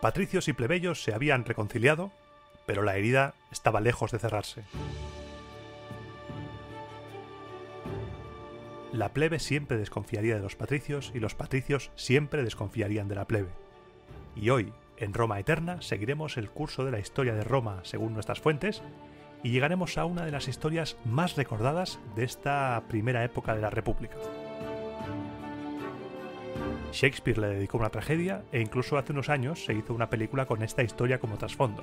Patricios y plebeyos se habían reconciliado, pero la herida estaba lejos de cerrarse. La plebe siempre desconfiaría de los patricios y los patricios siempre desconfiarían de la plebe. Y hoy, en Roma Eterna, seguiremos el curso de la historia de Roma según nuestras fuentes y llegaremos a una de las historias más recordadas de esta primera época de la República. Shakespeare le dedicó una tragedia e incluso hace unos años se hizo una película con esta historia como trasfondo.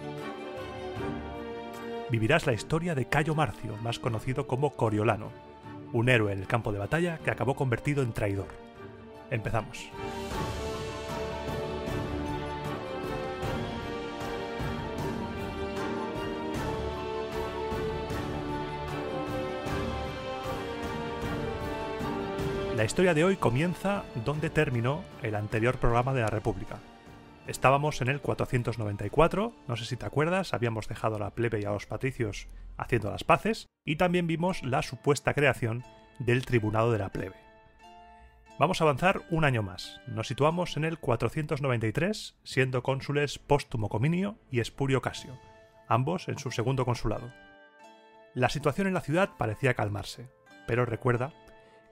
Vivirás la historia de Cayo Marcio, más conocido como Coriolano, un héroe en el campo de batalla que acabó convertido en traidor. Empezamos. La historia de hoy comienza donde terminó el anterior programa de la República. Estábamos en el 494, no sé si te acuerdas, habíamos dejado a la plebe y a los patricios haciendo las paces, y también vimos la supuesta creación del Tribunado de la Plebe. Vamos a avanzar un año más. Nos situamos en el 493, siendo cónsules Póstumo Cominio y Espurio Casio, ambos en su segundo consulado. La situación en la ciudad parecía calmarse, pero recuerda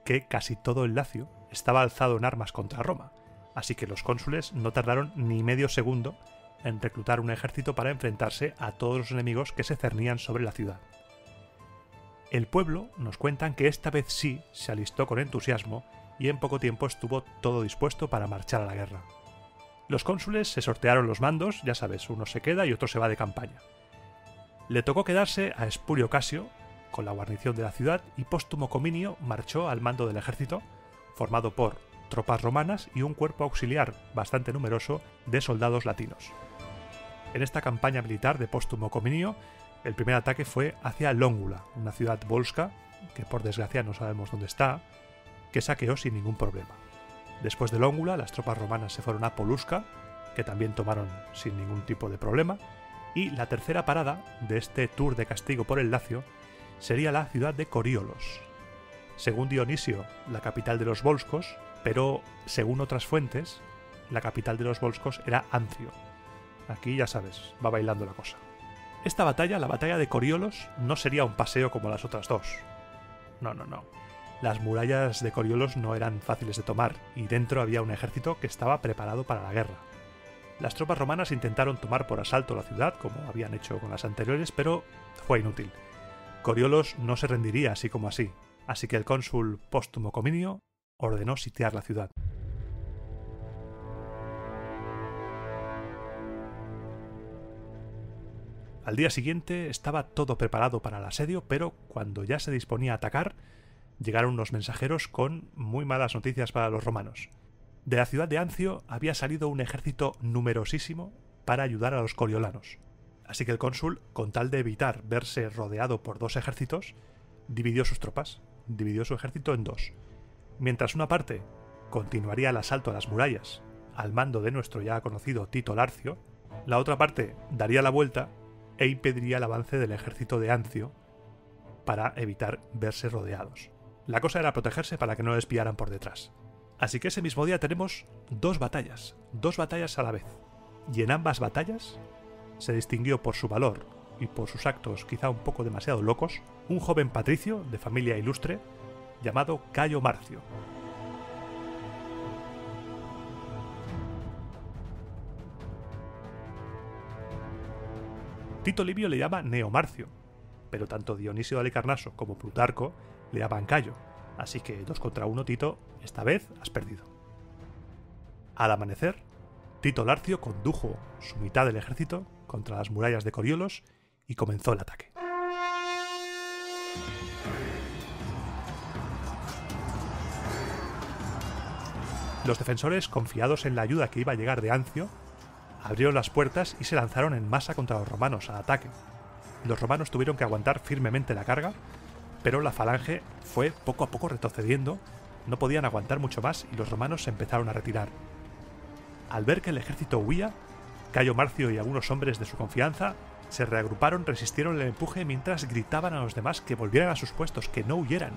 que casi todo el Lacio estaba alzado en armas contra Roma, así que los cónsules no tardaron ni medio segundo en reclutar un ejército para enfrentarse a todos los enemigos que se cernían sobre la ciudad. El pueblo nos cuentan que esta vez sí se alistó con entusiasmo y en poco tiempo estuvo todo dispuesto para marchar a la guerra. Los cónsules se sortearon los mandos, ya sabes, uno se queda y otro se va de campaña. Le tocó quedarse a Espurio Casio con la guarnición de la ciudad y Póstumo Cominio marchó al mando del ejército, formado por tropas romanas y un cuerpo auxiliar bastante numeroso de soldados latinos. En esta campaña militar de Póstumo Cominio, el primer ataque fue hacia Lóngula, una ciudad volsca, que por desgracia no sabemos dónde está, que saqueó sin ningún problema. Después de Lóngula, las tropas romanas se fueron a Polusca, que también tomaron sin ningún tipo de problema, y la tercera parada de este tour de castigo por el Lacio sería la ciudad de Coriolos. Según Dionisio, la capital de los volscos, pero según otras fuentes, la capital de los volscos era Ancio. Aquí ya sabes, va bailando la cosa. Esta batalla, la batalla de Coriolos, no sería un paseo como las otras dos. No. Las murallas de Coriolos no eran fáciles de tomar y dentro había un ejército que estaba preparado para la guerra. Las tropas romanas intentaron tomar por asalto la ciudad, como habían hecho con las anteriores, pero fue inútil. Coriolos no se rendiría así como así, así que el cónsul Póstumo Cominio ordenó sitiar la ciudad. Al día siguiente estaba todo preparado para el asedio, pero cuando ya se disponía a atacar, llegaron unos mensajeros con muy malas noticias para los romanos. De la ciudad de Ancio había salido un ejército numerosísimo para ayudar a los coriolanos. Así que el cónsul, con tal de evitar verse rodeado por dos ejércitos, dividió sus tropas, dividió su ejército en dos. Mientras una parte continuaría el asalto a las murallas, al mando de nuestro ya conocido Tito Larcio, la otra parte daría la vuelta e impediría el avance del ejército de Ancio para evitar verse rodeados. La cosa era protegerse para que no les pillaran por detrás. Así que ese mismo día tenemos dos batallas a la vez. Y en ambas batallas se distinguió por su valor y por sus actos quizá un poco demasiado locos, un joven patricio de familia ilustre llamado Cayo Marcio. Tito Livio le llama Neomarcio, pero tanto Dionisio de Halicarnaso como Plutarco le llaman Cayo, así que 2 contra 1, Tito, esta vez has perdido. Al amanecer, Tito Larcio condujo su mitad del ejército contra las murallas de Coriolos y comenzó el ataque. Los defensores, confiados en la ayuda que iba a llegar de Ancio, abrieron las puertas y se lanzaron en masa contra los romanos al ataque. Los romanos tuvieron que aguantar firmemente la carga, pero la falange fue poco a poco retrocediendo, no podían aguantar mucho más y los romanos se empezaron a retirar. Al ver que el ejército huía, Cayo Marcio y algunos hombres de su confianza se reagruparon, resistieron el empuje mientras gritaban a los demás que volvieran a sus puestos, que no huyeran.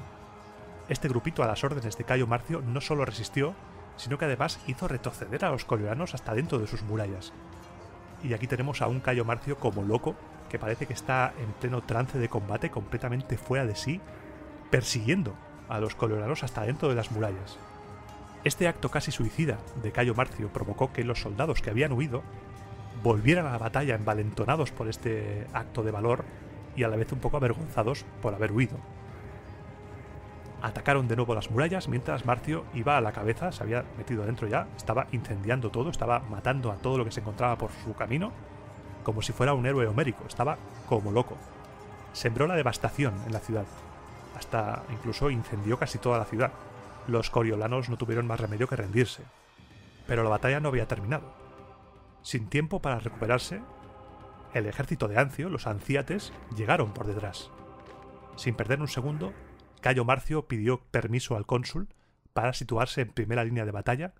Este grupito a las órdenes de Cayo Marcio no solo resistió, sino que además hizo retroceder a los coriolanos hasta dentro de sus murallas. y aquí tenemos a un Cayo Marcio como loco, que parece que está en pleno trance de combate, completamente fuera de sí, persiguiendo a los coriolanos hasta dentro de las murallas. Este acto casi suicida de Cayo Marcio provocó que los soldados que habían huido volvieran a la batalla envalentonados por este acto de valor y a la vez un poco avergonzados por haber huido. Atacaron de nuevo las murallas mientras Marcio iba a la cabeza, se había metido dentro ya, estaba incendiando todo, estaba matando a todo lo que se encontraba por su camino, como si fuera un héroe homérico, estaba como loco. Sembró la devastación en la ciudad, hasta incluso incendió casi toda la ciudad. Los coriolanos no tuvieron más remedio que rendirse. Pero la batalla no había terminado. Sin tiempo para recuperarse, el ejército de Ancio, los anciates, llegaron por detrás. Sin perder un segundo, Cayo Marcio pidió permiso al cónsul para situarse en primera línea de batalla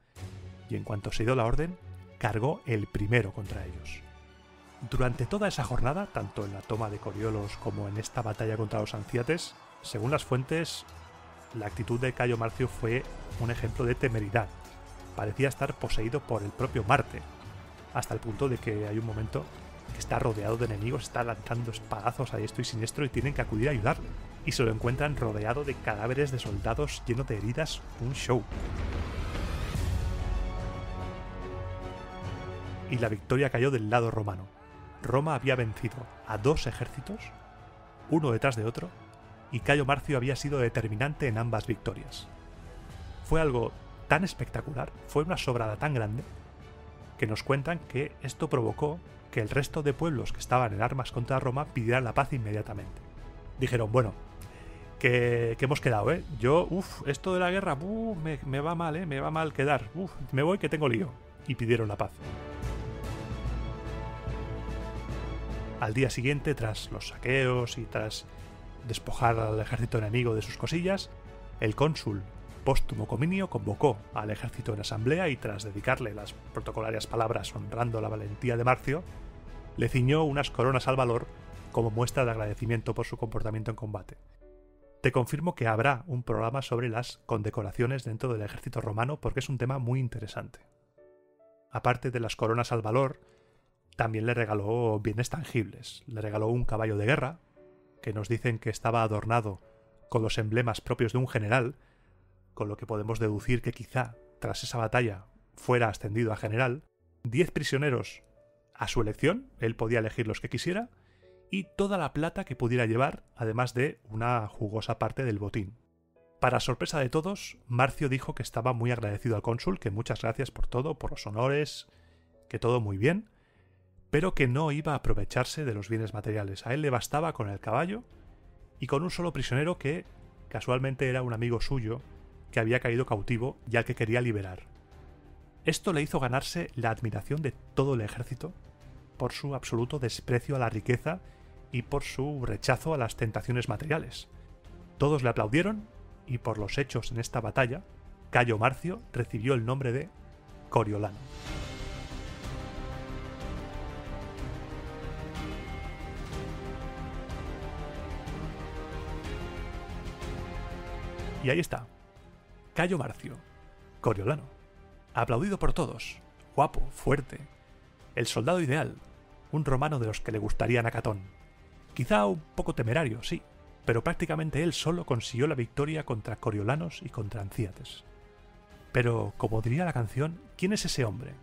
y en cuanto se dio la orden, cargó el primero contra ellos. Durante toda esa jornada, tanto en la toma de Coriolos como en esta batalla contra los anciates, según las fuentes, la actitud de Cayo Marcio fue un ejemplo de temeridad. Parecía estar poseído por el propio Marte, hasta el punto de que hay un momento que está rodeado de enemigos, está lanzando espadazos a diestro y siniestro y tienen que acudir a ayudarle. Y se lo encuentran rodeado de cadáveres de soldados lleno de heridas, un show. Y la victoria cayó del lado romano. Roma había vencido a dos ejércitos, uno detrás de otro, y Cayo Marcio había sido determinante en ambas victorias. Fue algo tan espectacular, fue una sobrada tan grande, que nos cuentan que esto provocó que el resto de pueblos que estaban en armas contra Roma pidieran la paz inmediatamente. Dijeron, bueno, que hemos quedado, ¿eh? Yo, esto de la guerra, me va mal, me va mal quedar, me voy que tengo lío. Y pidieron la paz. Al día siguiente, tras los saqueos y tras despojar al ejército enemigo de sus cosillas, el cónsul Póstumo Cominio convocó al ejército en asamblea y tras dedicarle las protocolarias palabras honrando la valentía de Marcio, le ciñó unas coronas al valor como muestra de agradecimiento por su comportamiento en combate. Te confirmo que habrá un programa sobre las condecoraciones dentro del ejército romano porque es un tema muy interesante. Aparte de las coronas al valor, también le regaló bienes tangibles. Le regaló un caballo de guerra, que nos dicen que estaba adornado con los emblemas propios de un general, con lo que podemos deducir que quizá, tras esa batalla, fuera ascendido a general, 10 prisioneros a su elección, él podía elegir los que quisiera, y toda la plata que pudiera llevar, además de una jugosa parte del botín. Para sorpresa de todos, Marcio dijo que estaba muy agradecido al cónsul, que muchas gracias por todo, por los honores, que todo muy bien, pero que no iba a aprovecharse de los bienes materiales. A él le bastaba con el caballo y con un solo prisionero que, casualmente, era un amigo suyo que había caído cautivo y al que quería liberar. Esto le hizo ganarse la admiración de todo el ejército por su absoluto desprecio a la riqueza y por su rechazo a las tentaciones materiales. Todos le aplaudieron y por los hechos en esta batalla, Cayo Marcio recibió el nombre de Coriolano. Y ahí está, Cayo Marcio, Coriolano, aplaudido por todos, guapo, fuerte, el soldado ideal, un romano de los que le gustarían a Catón. Quizá un poco temerario, sí, pero prácticamente él solo consiguió la victoria contra coriolanos y contra anciates. Pero, como diría la canción, ¿quién es ese hombre?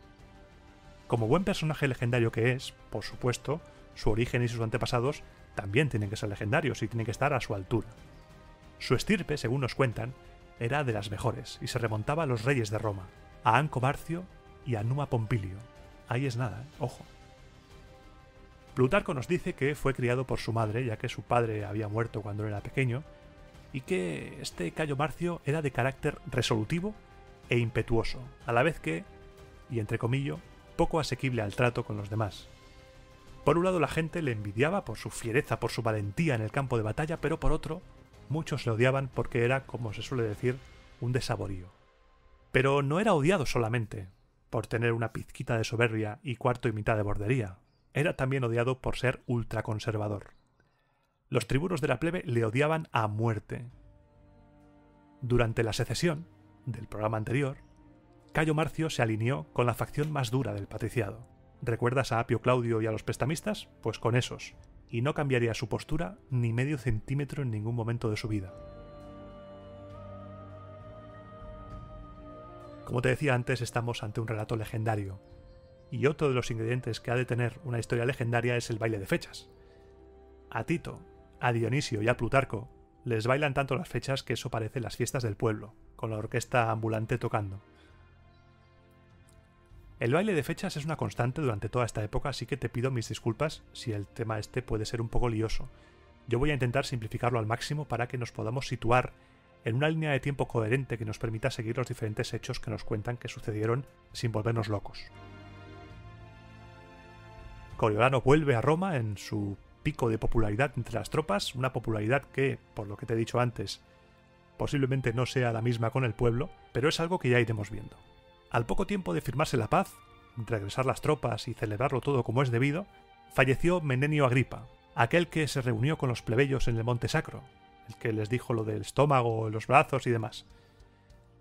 Como buen personaje legendario que es, por supuesto, su origen y sus antepasados también tienen que ser legendarios y tienen que estar a su altura. Su estirpe, según nos cuentan, era de las mejores y se remontaba a los reyes de Roma, a Anco Marcio y a Numa Pompilio. Ahí es nada, ojo. Plutarco nos dice que fue criado por su madre, ya que su padre había muerto cuando era pequeño, y que este Cayo Marcio era de carácter resolutivo e impetuoso, a la vez que, y entre comillas, poco asequible al trato con los demás. Por un lado la gente le envidiaba por su fiereza, por su valentía en el campo de batalla, pero por otro, muchos le odiaban porque era, como se suele decir, un desaborío. Pero no era odiado solamente por tener una pizquita de soberbia y cuarto y mitad de bordería. Era también odiado por ser ultraconservador. Los tribunos de la plebe le odiaban a muerte. Durante la secesión del programa anterior, Cayo Marcio se alineó con la facción más dura del patriciado, ¿Recuerdas a Apio Claudio y a los prestamistas? Pues con esos. Y no cambiaría su postura ni medio centímetro en ningún momento de su vida. Como te decía antes, estamos ante un relato legendario. Y otro de los ingredientes que ha de tener una historia legendaria es el baile de fechas. A Tito, a Dionisio y a Plutarco les bailan tanto las fechas que eso parece las fiestas del pueblo, con la orquesta ambulante tocando. El baile de fechas es una constante durante toda esta época, así que te pido mis disculpas si el tema este puede ser un poco lioso. Yo voy a intentar simplificarlo al máximo para que nos podamos situar en una línea de tiempo coherente que nos permita seguir los diferentes hechos que nos cuentan que sucedieron sin volvernos locos. Coriolano vuelve a Roma en su pico de popularidad entre las tropas, una popularidad que, por lo que te he dicho antes, posiblemente no sea la misma con el pueblo, pero es algo que ya iremos viendo. Al poco tiempo de firmarse la paz, regresar las tropas y celebrarlo todo como es debido, falleció Menenio Agripa, aquel que se reunió con los plebeyos en el Monte Sacro, el que les dijo lo del estómago, los brazos y demás.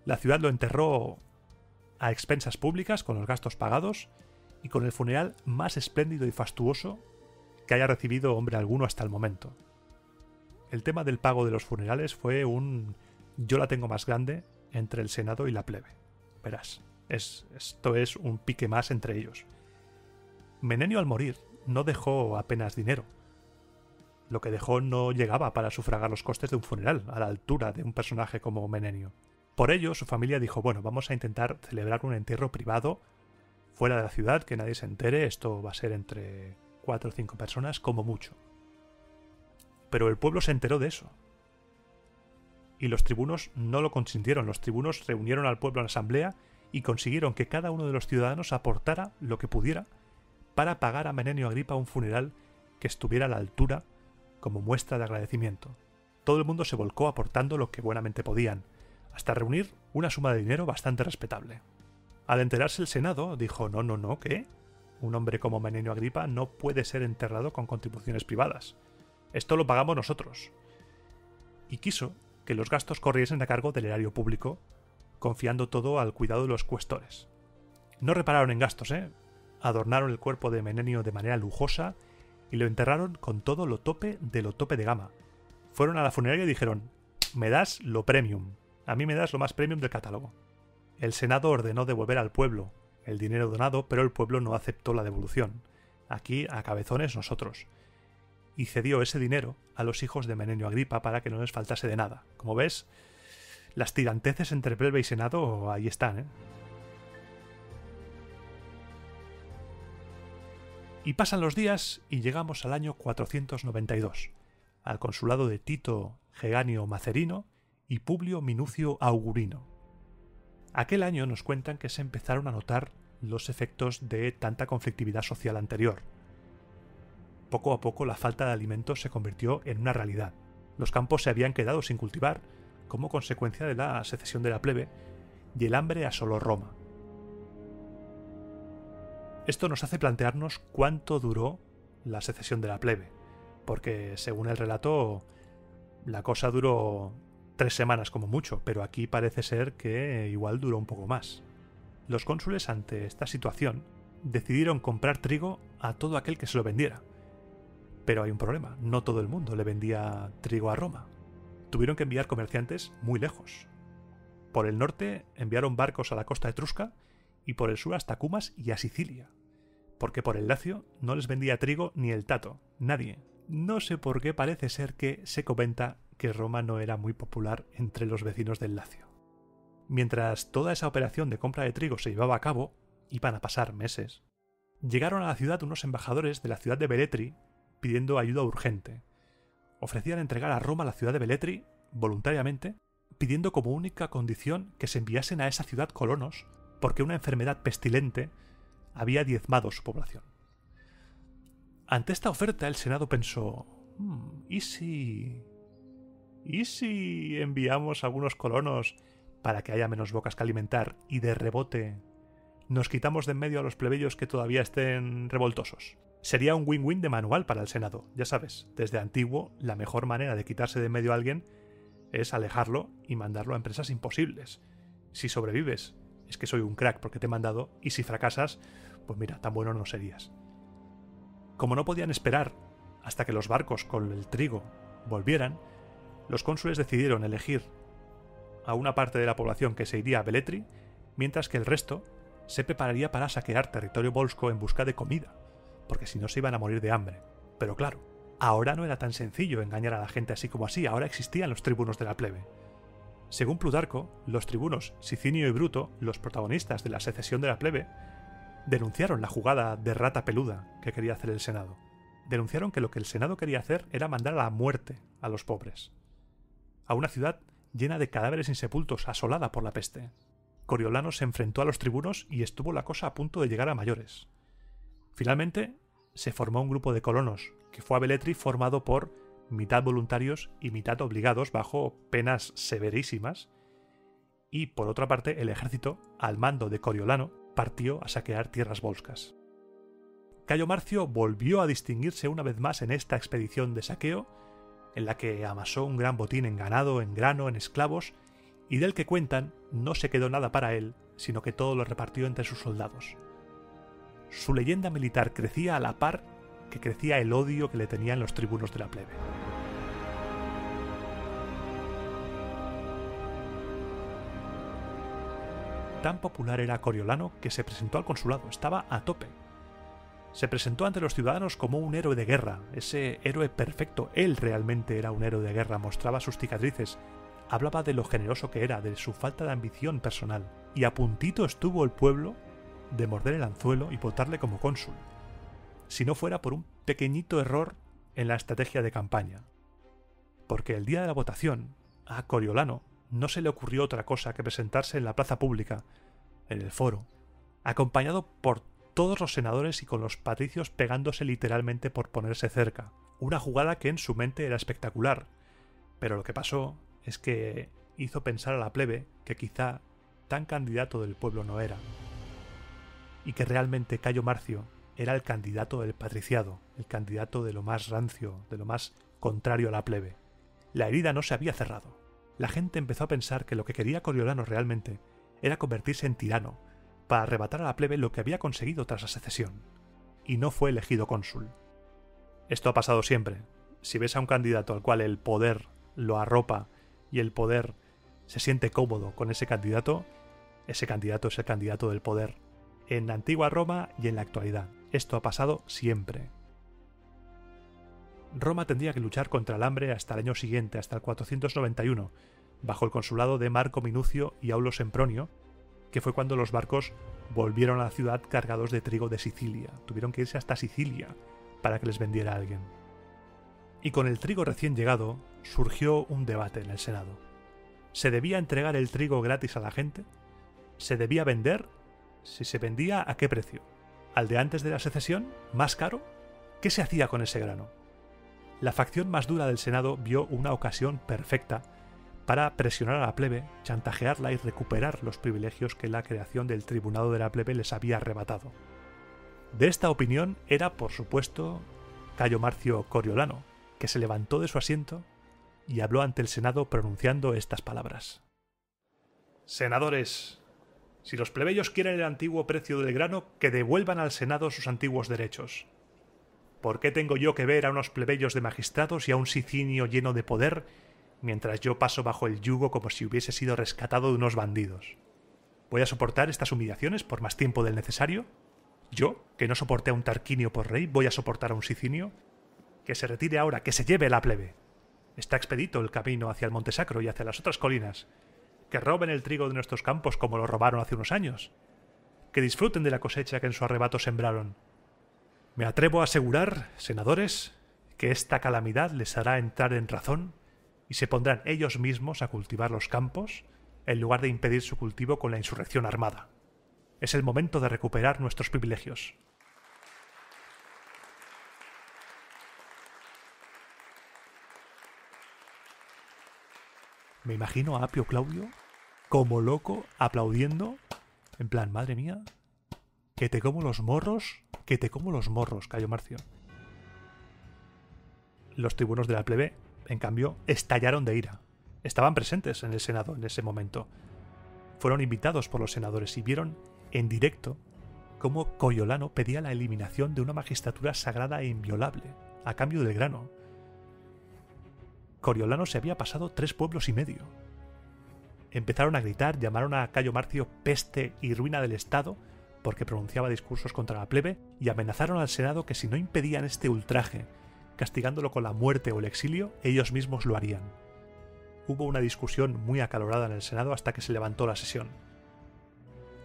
La ciudad lo enterró a expensas públicas, con los gastos pagados, y con el funeral más espléndido y fastuoso que haya recibido hombre alguno hasta el momento. El tema del pago de los funerales fue un yo la tengo más grande entre el Senado y la plebe. Verás, esto es un pique más entre ellos. Menenio al morir no dejó apenas dinero. Lo que dejó no llegaba para sufragar los costes de un funeral, a la altura de un personaje como Menenio. Por ello, su familia dijo, bueno, vamos a intentar celebrar un entierro privado fuera de la ciudad, que nadie se entere, esto va a ser entre 4 o 5 personas, como mucho. Pero el pueblo se enteró de eso. Y los tribunos no lo consintieron. Los tribunos reunieron al pueblo en asamblea y consiguieron que cada uno de los ciudadanos aportara lo que pudiera para pagar a Menenio Agripa un funeral que estuviera a la altura como muestra de agradecimiento. Todo el mundo se volcó aportando lo que buenamente podían, hasta reunir una suma de dinero bastante respetable. Al enterarse el Senado, dijo, no, ¿qué? Un hombre como Menenio Agripa no puede ser enterrado con contribuciones privadas. Esto lo pagamos nosotros. Y quiso que los gastos corriesen a cargo del erario público, confiando todo al cuidado de los cuestores. No repararon en gastos, Adornaron el cuerpo de Menenio de manera lujosa y lo enterraron con todo lo tope de gama. Fueron a la funeraria y dijeron, me das lo premium, a mí me das lo más premium del catálogo. El Senado ordenó devolver al pueblo el dinero donado, pero el pueblo no aceptó la devolución. Aquí, a cabezones nosotros. Y cedió ese dinero a los hijos de Menenio Agripa para que no les faltase de nada. Como ves, las tiranteces entre plebe y senado ahí están, Y pasan los días y llegamos al año 492, al consulado de Tito Geganio Macerino y Publio Minucio Augurino. Aquel año nos cuentan que se empezaron a notar los efectos de tanta conflictividad social anterior. Poco a poco la falta de alimentos se convirtió en una realidad. Los campos se habían quedado sin cultivar como consecuencia de la secesión de la plebe y el hambre asoló Roma. Esto nos hace plantearnos cuánto duró la secesión de la plebe, porque según el relato la cosa duró 3 semanas como mucho, pero aquí parece ser que igual duró un poco más. Los cónsules ante esta situación decidieron comprar trigo a todo aquel que se lo vendiera. Pero hay un problema, no todo el mundo le vendía trigo a Roma. Tuvieron que enviar comerciantes muy lejos. Por el norte enviaron barcos a la costa etrusca y por el sur hasta Cumas y a Sicilia. Porque por el Lacio no les vendía trigo ni el Tato, nadie. No sé por qué parece ser que se comenta que Roma no era muy popular entre los vecinos del Lacio. Mientras toda esa operación de compra de trigo se llevaba a cabo, iban a pasar meses, llegaron a la ciudad unos embajadores de la ciudad de Beletri pidiendo ayuda urgente. Ofrecían entregar a Roma la ciudad de Beletri voluntariamente, pidiendo como única condición que se enviasen a esa ciudad colonos porque una enfermedad pestilente había diezmado su población. Ante esta oferta el Senado pensó, ¿y si enviamos a algunos colonos para que haya menos bocas que alimentar y de rebote nos quitamos de en medio a los plebeyos que todavía estén revoltosos? Sería un win-win de manual para el Senado. Ya sabes, desde antiguo la mejor manera de quitarse de en medio a alguien es alejarlo y mandarlo a empresas imposibles. Si sobrevives, es que soy un crack porque te he mandado, y si fracasas, Pues mira, tan bueno no serías. Como no podían esperar hasta que los barcos con el trigo volvieran, los cónsules decidieron elegir a una parte de la población que se iría a Velletri, mientras que el resto se prepararía para saquear territorio volsco en busca de comida, porque si no se iban a morir de hambre. Pero claro, ahora no era tan sencillo engañar a la gente así como así, ahora existían los tribunos de la plebe. Según Plutarco, los tribunos Sicinio y Bruto, los protagonistas de la secesión de la plebe, denunciaron la jugada de rata peluda que quería hacer el Senado. Denunciaron que lo que el Senado quería hacer era mandar a la muerte a los pobres, a una ciudad llena de cadáveres insepultos, asolada por la peste. Coriolano se enfrentó a los tribunos y estuvo la cosa a punto de llegar a mayores. Finalmente, se formó un grupo de colonos que fue a Velletri formado por mitad voluntarios y mitad obligados bajo penas severísimas, y por otra parte el ejército, al mando de Coriolano, partió a saquear tierras volscas. Cayo Marcio volvió a distinguirse una vez más en esta expedición de saqueo, en la que amasó un gran botín en ganado, en grano, en esclavos, y del que cuentan no se quedó nada para él, sino que todo lo repartió entre sus soldados. Su leyenda militar crecía a la par que crecía el odio que le tenían los tribunos de la plebe. Tan popular era Coriolano que se presentó al consulado, estaba a tope. Se presentó ante los ciudadanos como un héroe de guerra, ese héroe perfecto. Él realmente era un héroe de guerra, mostraba sus cicatrices, hablaba de lo generoso que era, de su falta de ambición personal, y a puntito estuvo el pueblo de morder el anzuelo y votarle como cónsul, si no fuera por un pequeñito error en la estrategia de campaña. Porque el día de la votación, a Coriolano no se le ocurrió otra cosa que presentarse en la plaza pública, en el foro, acompañado por todos los senadores y con los patricios pegándose literalmente por ponerse cerca. Una jugada que en su mente era espectacular, pero lo que pasó es que hizo pensar a la plebe que quizá tan candidato del pueblo no era, y que realmente Cayo Marcio era el candidato del patriciado, el candidato de lo más rancio, de lo más contrario a la plebe. La herida no se había cerrado. La gente empezó a pensar que lo que quería Coriolano realmente era convertirse en tirano, para arrebatar a la plebe lo que había conseguido tras la secesión, y no fue elegido cónsul. Esto ha pasado siempre. Si ves a un candidato al cual el poder lo arropa y el poder se siente cómodo con ese candidato es el candidato del poder, en la antigua Roma y en la actualidad. Esto ha pasado siempre. Roma tendría que luchar contra el hambre hasta el año siguiente, hasta el 491, bajo el consulado de Marco Minucio y Aulo Sempronio, que fue cuando los barcos volvieron a la ciudad cargados de trigo de Sicilia. Tuvieron que irse hasta Sicilia para que les vendiera a alguien. Y con el trigo recién llegado, surgió un debate en el Senado. ¿Se debía entregar el trigo gratis a la gente? ¿Se debía vender? Si se vendía, ¿a qué precio? ¿Al de antes de la secesión? ¿Más caro? ¿Qué se hacía con ese grano? La facción más dura del Senado vio una ocasión perfecta para presionar a la plebe, chantajearla y recuperar los privilegios que la creación del Tribunado de la Plebe les había arrebatado. De esta opinión era, por supuesto, Cayo Marcio Coriolano, que se levantó de su asiento y habló ante el Senado pronunciando estas palabras. Senadores, si los plebeyos quieren el antiguo precio del grano, que devuelvan al Senado sus antiguos derechos. ¿Por qué tengo yo que ver a unos plebeyos de magistrados y a un Sicinio lleno de poder, mientras yo paso bajo el yugo como si hubiese sido rescatado de unos bandidos? ¿Voy a soportar estas humillaciones por más tiempo del necesario? ¿Yo, que no soporté a un Tarquinio por rey, voy a soportar a un Sicinio? Que se retire ahora, que se lleve la plebe. Está expedito el camino hacia el Monte Sacro y hacia las otras colinas. Que roben el trigo de nuestros campos como lo robaron hace unos años. Que disfruten de la cosecha que en su arrebato sembraron. Me atrevo a asegurar, senadores, que esta calamidad les hará entrar en razón y se pondrán ellos mismos a cultivar los campos en lugar de impedir su cultivo con la insurrección armada. Es el momento de recuperar nuestros privilegios. Me imagino a Apio Claudio como loco aplaudiendo, en plan, madre mía, que te como los morros, Cayo Marcio. Los tribunos de la plebe, en cambio, estallaron de ira. Estaban presentes en el Senado en ese momento. Fueron invitados por los senadores y vieron en directo cómo Coriolano pedía la eliminación de una magistratura sagrada e inviolable, a cambio del grano. Coriolano se había pasado 3 pueblos y medio. Empezaron a gritar, llamaron a Cayo Marcio peste y ruina del Estado porque pronunciaba discursos contra la plebe y amenazaron al Senado que si no impedían este ultraje, castigándolo con la muerte o el exilio, ellos mismos lo harían. Hubo una discusión muy acalorada en el Senado hasta que se levantó la sesión.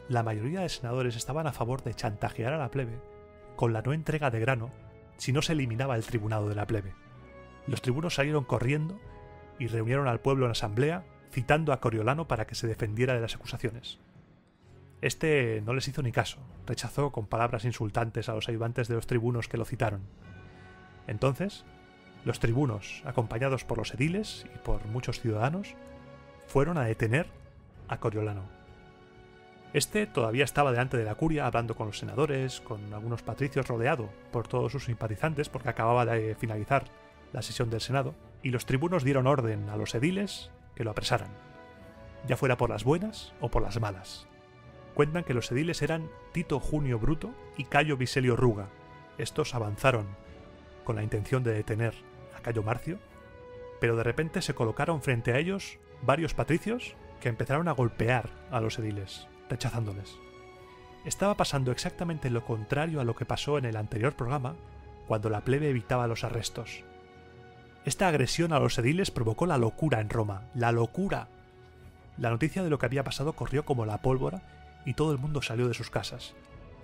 La mayoría de senadores estaban a favor de chantajear a la plebe con la no entrega de grano si no se eliminaba el tribunado de la plebe. Los tribunos salieron corriendo y reunieron al pueblo en asamblea, citando a Coriolano para que se defendiera de las acusaciones. Este no les hizo ni caso, rechazó con palabras insultantes a los ayudantes de los tribunos que lo citaron. Entonces, los tribunos, acompañados por los ediles y por muchos ciudadanos, fueron a detener a Coriolano. Este todavía estaba delante de la curia hablando con los senadores, con algunos patricios, rodeado por todos sus simpatizantes porque acababa de finalizar la sesión del Senado, y los tribunos dieron orden a los ediles que lo apresaran, ya fuera por las buenas o por las malas. Cuentan que los ediles eran Tito Junio Bruto y Cayo Viselio Ruga. Estos avanzaron con la intención de detener a Cayo Marcio, pero de repente se colocaron frente a ellos varios patricios que empezaron a golpear a los ediles, rechazándoles. Estaba pasando exactamente lo contrario a lo que pasó en el anterior programa, cuando la plebe evitaba los arrestos. Esta agresión a los ediles provocó la locura en Roma. ¡La locura! La noticia de lo que había pasado corrió como la pólvora y todo el mundo salió de sus casas.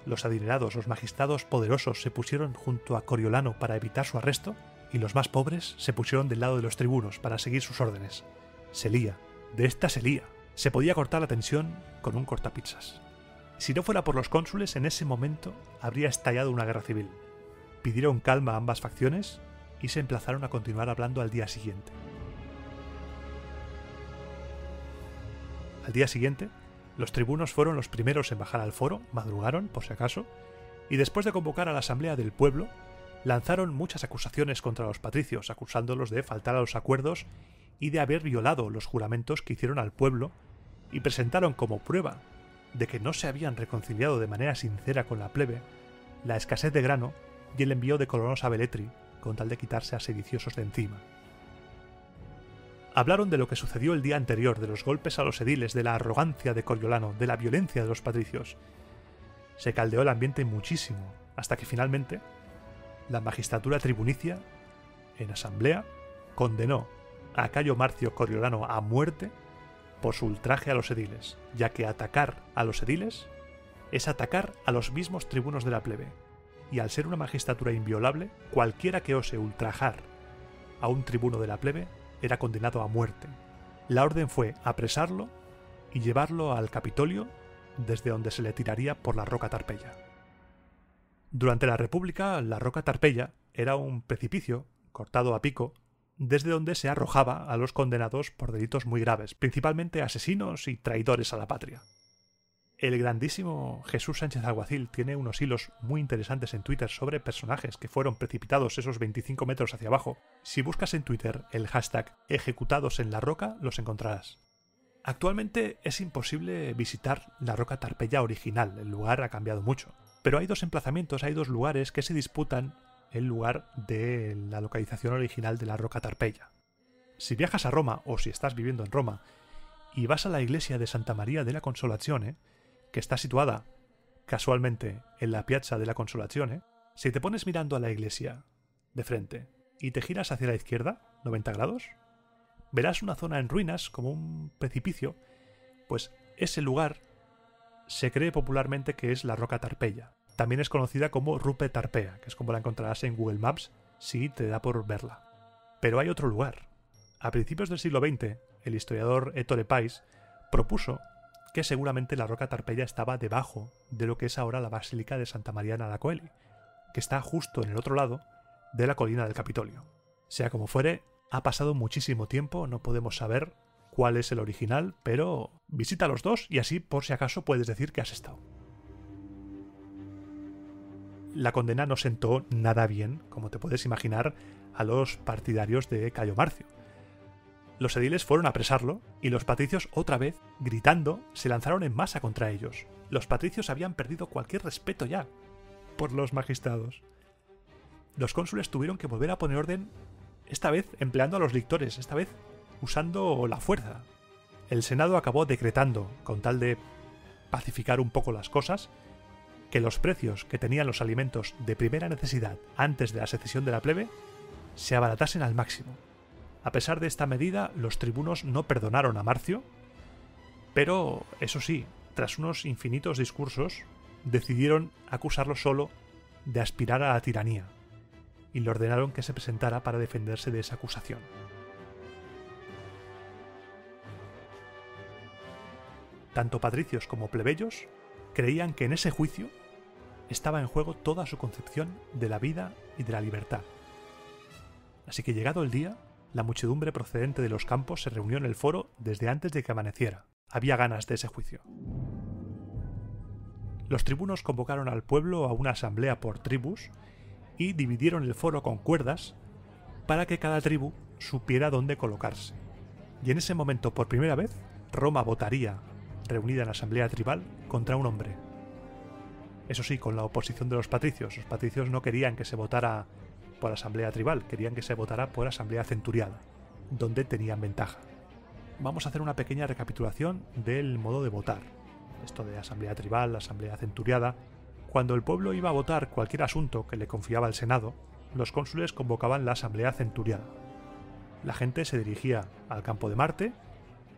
Los adinerados, los magistrados poderosos se pusieron junto a Coriolano para evitar su arresto y los más pobres se pusieron del lado de los tribunos para seguir sus órdenes. Se lía. De esta se lía. Se podía cortar la tensión con un cortapizzas. Si no fuera por los cónsules, en ese momento habría estallado una guerra civil. Pidieron calma a ambas facciones y se emplazaron a continuar hablando al día siguiente. Al día siguiente, los tribunos fueron los primeros en bajar al foro, madrugaron, por si acaso, y después de convocar a la asamblea del pueblo, lanzaron muchas acusaciones contra los patricios, acusándolos de faltar a los acuerdos y de haber violado los juramentos que hicieron al pueblo, y presentaron como prueba de que no se habían reconciliado de manera sincera con la plebe la escasez de grano y el envío de colonos a Velletri, con tal de quitarse a sediciosos de encima. Hablaron de lo que sucedió el día anterior, de los golpes a los ediles, de la arrogancia de Coriolano, de la violencia de los patricios. Se caldeó el ambiente muchísimo, hasta que finalmente la magistratura tribunicia, en asamblea, condenó a Cayo Marcio Coriolano a muerte por su ultraje a los ediles, ya que atacar a los ediles es atacar a los mismos tribunos de la plebe, y al ser una magistratura inviolable, cualquiera que ose ultrajar a un tribuno de la plebe era condenado a muerte. La orden fue apresarlo y llevarlo al Capitolio, desde donde se le tiraría por la Roca Tarpeya. Durante la República, la Roca Tarpeya era un precipicio cortado a pico, desde donde se arrojaba a los condenados por delitos muy graves, principalmente asesinos y traidores a la patria. El grandísimo Jesús Sánchez Alguacil tiene unos hilos muy interesantes en Twitter sobre personajes que fueron precipitados esos 25 metros hacia abajo. Si buscas en Twitter el hashtag ejecutados en la roca, los encontrarás. Actualmente es imposible visitar la Roca Tarpeya original, el lugar ha cambiado mucho. Pero hay 2 emplazamientos, hay 2 lugares que se disputan el lugar de la localización original de la Roca Tarpeya. Si viajas a Roma, o si estás viviendo en Roma, y vas a la iglesia de Santa María della Consolazione, que está situada casualmente en la Piazza della Consolazione, si te pones mirando a la iglesia de frente y te giras hacia la izquierda, 90 grados, verás una zona en ruinas como un precipicio, pues ese lugar se cree popularmente que es la Roca Tarpeya. También es conocida como Rupe Tarpea, que es como la encontrarás en Google Maps si te da por verla. Pero hay otro lugar. A principios del siglo XX, el historiador Ettore Pais propuso que seguramente la Roca Tarpeya estaba debajo de lo que es ahora la Basílica de Santa María Nara Coeli, que está justo en el otro lado de la colina del Capitolio. Sea como fuere, ha pasado muchísimo tiempo, no podemos saber cuál es el original, pero visita los 2 y así por si acaso puedes decir que has estado. La condena no sentó nada bien, como te puedes imaginar, a los partidarios de Cayo Marcio. Los ediles fueron a apresarlo y los patricios, otra vez, gritando, se lanzaron en masa contra ellos. Los patricios habían perdido cualquier respeto ya por los magistrados. Los cónsules tuvieron que volver a poner orden, esta vez empleando a los lictores, esta vez usando la fuerza. El Senado acabó decretando, con tal de pacificar un poco las cosas, que los precios que tenían los alimentos de primera necesidad antes de la secesión de la plebe se abaratasen al máximo. A pesar de esta medida, los tribunos no perdonaron a Marcio, pero, eso sí, tras unos infinitos discursos, decidieron acusarlo solo de aspirar a la tiranía, y le ordenaron que se presentara para defenderse de esa acusación. Tanto patricios como plebeyos creían que en ese juicio estaba en juego toda su concepción de la vida y de la libertad. Así que llegado el día, la muchedumbre procedente de los campos se reunió en el foro desde antes de que amaneciera. Había ganas de ese juicio. Los tribunos convocaron al pueblo a una asamblea por tribus y dividieron el foro con cuerdas para que cada tribu supiera dónde colocarse. Y en ese momento, por primera vez, Roma votaría, reunida en la asamblea tribal, contra un hombre. Eso sí, con la oposición de los patricios. Los patricios no querían que se votara por asamblea tribal, querían que se votara por asamblea centuriada, donde tenían ventaja. Vamos a hacer una pequeña recapitulación del modo de votar. Esto de asamblea tribal, asamblea centuriada. Cuando el pueblo iba a votar cualquier asunto que le confiaba el Senado, los cónsules convocaban la asamblea centuriada. La gente se dirigía al campo de Marte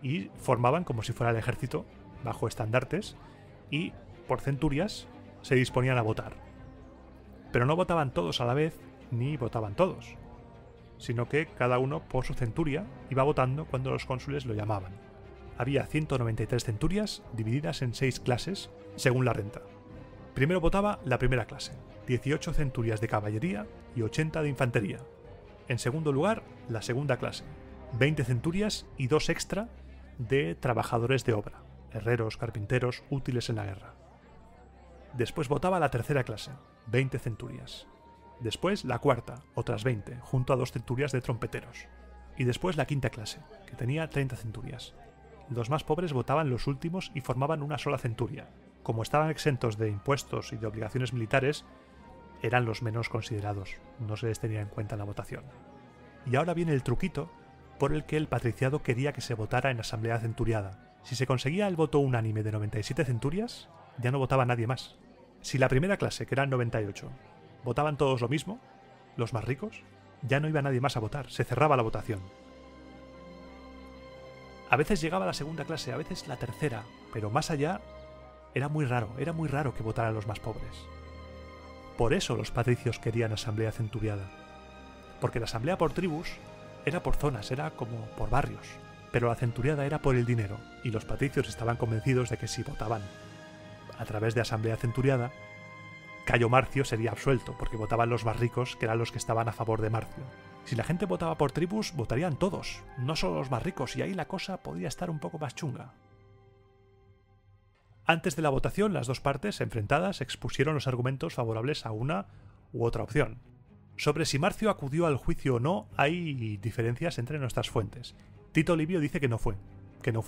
y formaban como si fuera el ejército, bajo estandartes, y por centurias se disponían a votar. Pero no votaban todos a la vez, ni votaban todos, sino que cada uno por su centuria iba votando cuando los cónsules lo llamaban. Había 193 centurias divididas en 6 clases, según la renta. Primero votaba la primera clase, 18 centurias de caballería y 80 de infantería. En segundo lugar, la segunda clase, 20 centurias y 2 extra de trabajadores de obra, herreros, carpinteros, útiles en la guerra. Después votaba la tercera clase, 20 centurias. Después la cuarta, otras 20, junto a 2 centurias de trompeteros. Y después la quinta clase, que tenía 30 centurias. Los más pobres votaban los últimos y formaban una sola centuria. Como estaban exentos de impuestos y de obligaciones militares, eran los menos considerados, no se les tenía en cuenta en la votación. Y ahora viene el truquito por el que el patriciado quería que se votara en asamblea centuriada. Si se conseguía el voto unánime de 97 centurias, ya no votaba nadie más. Si la primera clase, que eran 98, votaban todos lo mismo, los más ricos, ya no iba nadie más a votar, se cerraba la votación. A veces llegaba la segunda clase, a veces la tercera, pero más allá era muy raro que votaran los más pobres. Por eso los patricios querían asamblea centuriada, porque la asamblea por tribus era por zonas, era como por barrios, pero la centuriada era por el dinero, y los patricios estaban convencidos de que si votaban a través de asamblea centuriada, Cayo Marcio sería absuelto, porque votaban los más ricos, que eran los que estaban a favor de Marcio. Si la gente votaba por tribus, votarían todos, no solo los más ricos, y ahí la cosa podría estar un poco más chunga. Antes de la votación, las dos partes enfrentadas expusieron los argumentos favorables a una u otra opción. Sobre si Marcio acudió al juicio o no, hay diferencias entre nuestras fuentes. Tito Livio dice que no fue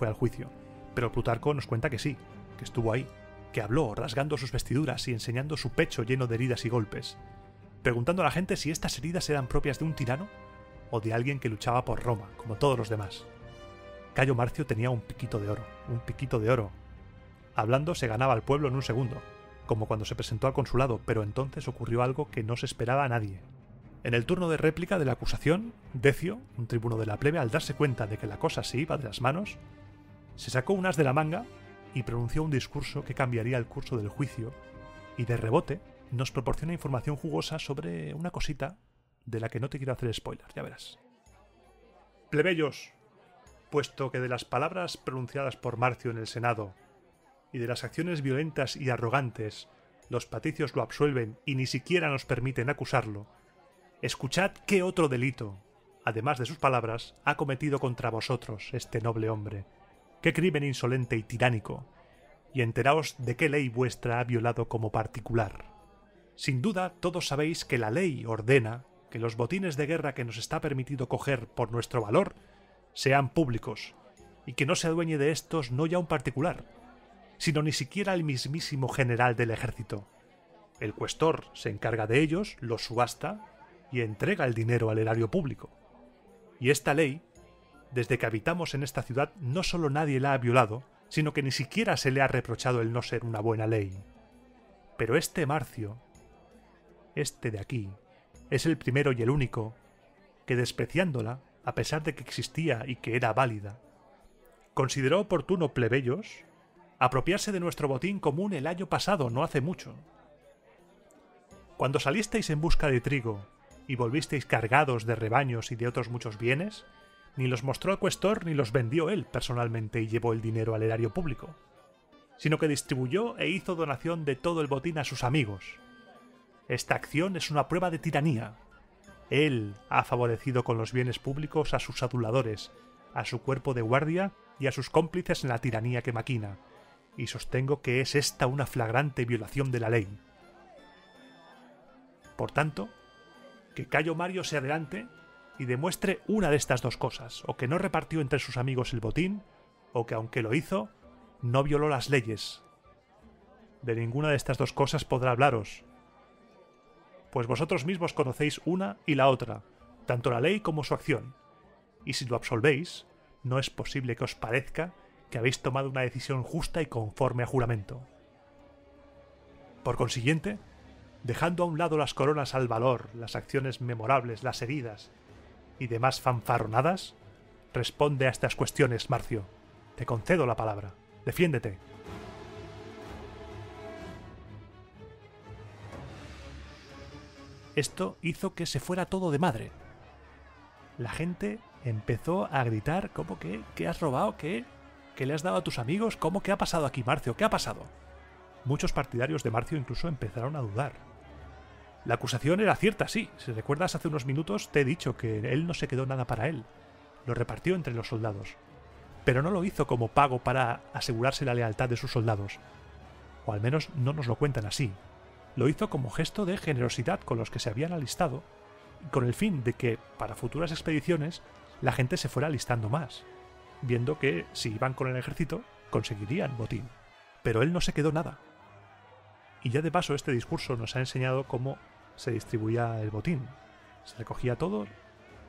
al juicio, pero Plutarco nos cuenta que sí, que estuvo ahí, que habló rasgando sus vestiduras y enseñando su pecho lleno de heridas y golpes, preguntando a la gente si estas heridas eran propias de un tirano o de alguien que luchaba por Roma, como todos los demás. Cayo Marcio tenía un piquito de oro. Hablando se ganaba al pueblo en un segundo, como cuando se presentó al consulado, pero entonces ocurrió algo que no se esperaba a nadie. En el turno de réplica de la acusación, Decio, un tribuno de la plebe, al darse cuenta de que la cosa se iba de las manos, se sacó un as de la manga y pronunció un discurso que cambiaría el curso del juicio, y de rebote nos proporciona información jugosa sobre una cosita de la que no te quiero hacer spoiler, ya verás. Plebeyos, puesto que de las palabras pronunciadas por Marcio en el Senado y de las acciones violentas y arrogantes los patricios lo absuelven y ni siquiera nos permiten acusarlo, escuchad qué otro delito, además de sus palabras, ha cometido contra vosotros este noble hombre. ¡Qué crimen insolente y tiránico! Y enteraos de qué ley vuestra ha violado como particular. Sin duda, todos sabéis que la ley ordena que los botines de guerra que nos está permitido coger por nuestro valor sean públicos, y que no se adueñe de estos no ya un particular, sino ni siquiera el mismísimo general del ejército. El cuestor se encarga de ellos, los subasta y entrega el dinero al erario público. Y esta ley, desde que habitamos en esta ciudad, no solo nadie la ha violado, sino que ni siquiera se le ha reprochado el no ser una buena ley. Pero este Marcio, este de aquí, es el primero y el único que, despreciándola, a pesar de que existía y que era válida, consideró oportuno, plebeyos, apropiarse de nuestro botín común el año pasado, no hace mucho. Cuando salisteis en busca de trigo y volvisteis cargados de rebaños y de otros muchos bienes, ni los mostró al cuestor ni los vendió él personalmente y llevó el dinero al erario público, sino que distribuyó e hizo donación de todo el botín a sus amigos. Esta acción es una prueba de tiranía. Él ha favorecido con los bienes públicos a sus aduladores, a su cuerpo de guardia y a sus cómplices en la tiranía que maquina, y sostengo que es esta una flagrante violación de la ley. Por tanto, que Cayo Mario se adelante y demuestre una de estas dos cosas, o que no repartió entre sus amigos el botín, o que aunque lo hizo, no violó las leyes. De ninguna de estas dos cosas podrá hablaros, pues vosotros mismos conocéis una y la otra, tanto la ley como su acción, y si lo absolvéis, no es posible que os parezca que habéis tomado una decisión justa y conforme a juramento. Por consiguiente, dejando a un lado las coronas al valor, las acciones memorables, las heridas y demás fanfarronadas, responde a estas cuestiones, Marcio. Te concedo la palabra. Defiéndete. Esto hizo que se fuera todo de madre. La gente empezó a gritar, ¿cómo que? ¿Qué has robado? ¿Qué? ¿Qué le has dado a tus amigos? ¿Cómo? ¿Qué ha pasado aquí, Marcio? ¿Qué ha pasado? Muchos partidarios de Marcio incluso empezaron a dudar. La acusación era cierta, sí. Si recuerdas, hace unos minutos te he dicho que él no se quedó nada para él. Lo repartió entre los soldados. Pero no lo hizo como pago para asegurarse la lealtad de sus soldados. O al menos no nos lo cuentan así. Lo hizo como gesto de generosidad con los que se habían alistado, y con el fin de que, para futuras expediciones, la gente se fuera alistando más, viendo que, si iban con el ejército, conseguirían botín. Pero él no se quedó nada. Y ya de paso este discurso nos ha enseñado cómo se distribuía el botín. Se recogía todo,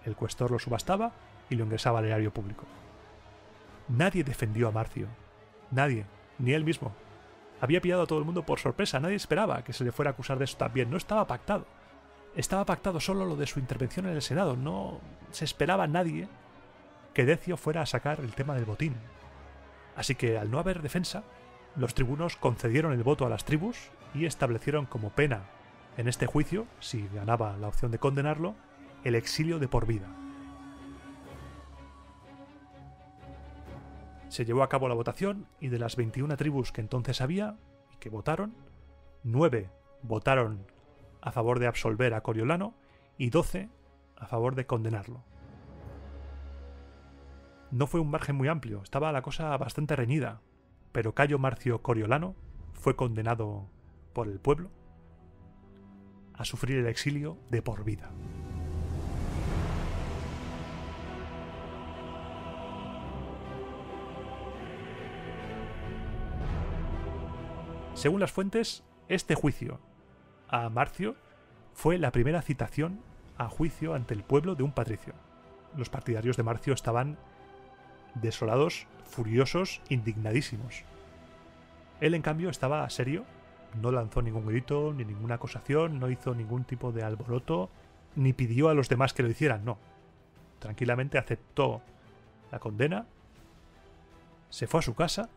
el cuestor lo subastaba y lo ingresaba al erario público. Nadie defendió a Marcio. Nadie, ni él mismo. Había pillado a todo el mundo por sorpresa, nadie esperaba que se le fuera a acusar de eso también, no estaba pactado. Estaba pactado solo lo de su intervención en el Senado, no se esperaba a nadie que Decio fuera a sacar el tema del botín. Así que, al no haber defensa, los tribunos concedieron el voto a las tribus y establecieron como pena en este juicio, si ganaba la opción de condenarlo, el exilio de por vida. Se llevó a cabo la votación y de las 21 tribus que entonces había y que votaron, 9 votaron a favor de absolver a Coriolano y 12 a favor de condenarlo. No fue un margen muy amplio, estaba la cosa bastante reñida, pero Cayo Marcio Coriolano fue condenado por el pueblo a sufrir el exilio de por vida. Según las fuentes, este juicio a Marcio fue la primera citación a juicio ante el pueblo de un patricio. Los partidarios de Marcio estaban desolados, furiosos, indignadísimos. Él, en cambio, estaba serio, no lanzó ningún grito, ni ninguna acusación, no hizo ningún tipo de alboroto, ni pidió a los demás que lo hicieran, no. Tranquilamente aceptó la condena, se fue a su casa,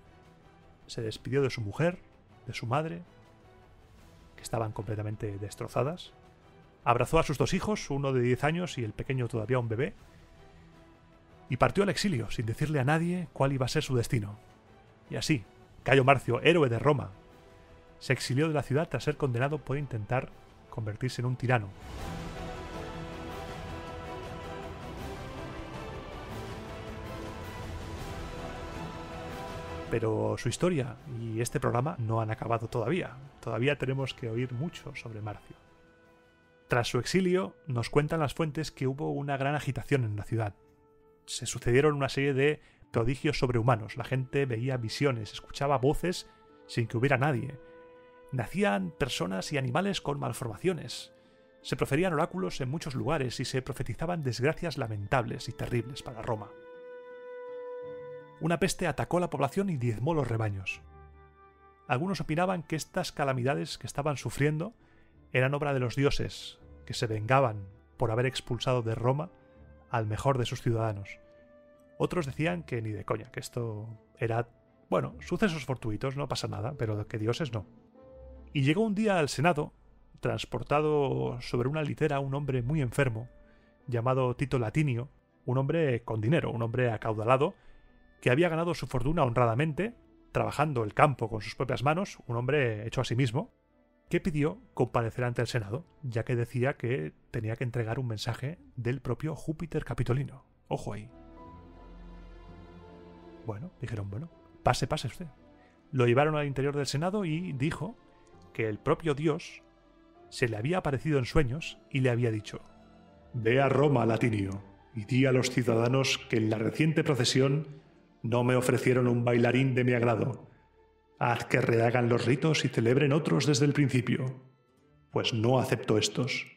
se despidió de su mujer, de su madre, que estaban completamente destrozadas, abrazó a sus 2 hijos, uno de 10 años y el pequeño todavía un bebé, y partió al exilio sin decirle a nadie cuál iba a ser su destino. Y así, Cayo Marcio, héroe de Roma, se exilió de la ciudad tras ser condenado por intentar convertirse en un tirano. Pero su historia y este programa no han acabado todavía. Todavía tenemos que oír mucho sobre Marcio. Tras su exilio, nos cuentan las fuentes que hubo una gran agitación en la ciudad. se sucedieron una serie de prodigios sobrehumanos. La gente veía visiones, escuchaba voces sin que hubiera nadie. Nacían personas y animales con malformaciones. Se proferían oráculos en muchos lugares y se profetizaban desgracias lamentables y terribles para Roma. Una peste atacó la población y diezmó los rebaños. Algunos opinaban que estas calamidades que estaban sufriendo eran obra de los dioses, que se vengaban por haber expulsado de Roma al mejor de sus ciudadanos. Otros decían que ni de coña, que esto era, bueno, sucesos fortuitos, no pasa nada, pero que dioses no. Y llegó un día al Senado, transportado sobre una litera, un hombre muy enfermo, llamado Tito Latinio, un hombre con dinero, un hombre acaudalado, que había ganado su fortuna honradamente, trabajando el campo con sus propias manos, un hombre hecho a sí mismo, que pidió comparecer ante el Senado, ya que decía que tenía que entregar un mensaje del propio Júpiter Capitolino. Ojo ahí. Bueno, dijeron, bueno, pase usted. Lo llevaron al interior del Senado y dijo que el propio Dios se le había aparecido en sueños y le había dicho: «Ve a Roma, Latinio, y di a los ciudadanos que en la reciente procesión no me ofrecieron un bailarín de mi agrado. Haz que rehagan los ritos y celebren otros desde el principio, pues no acepto estos».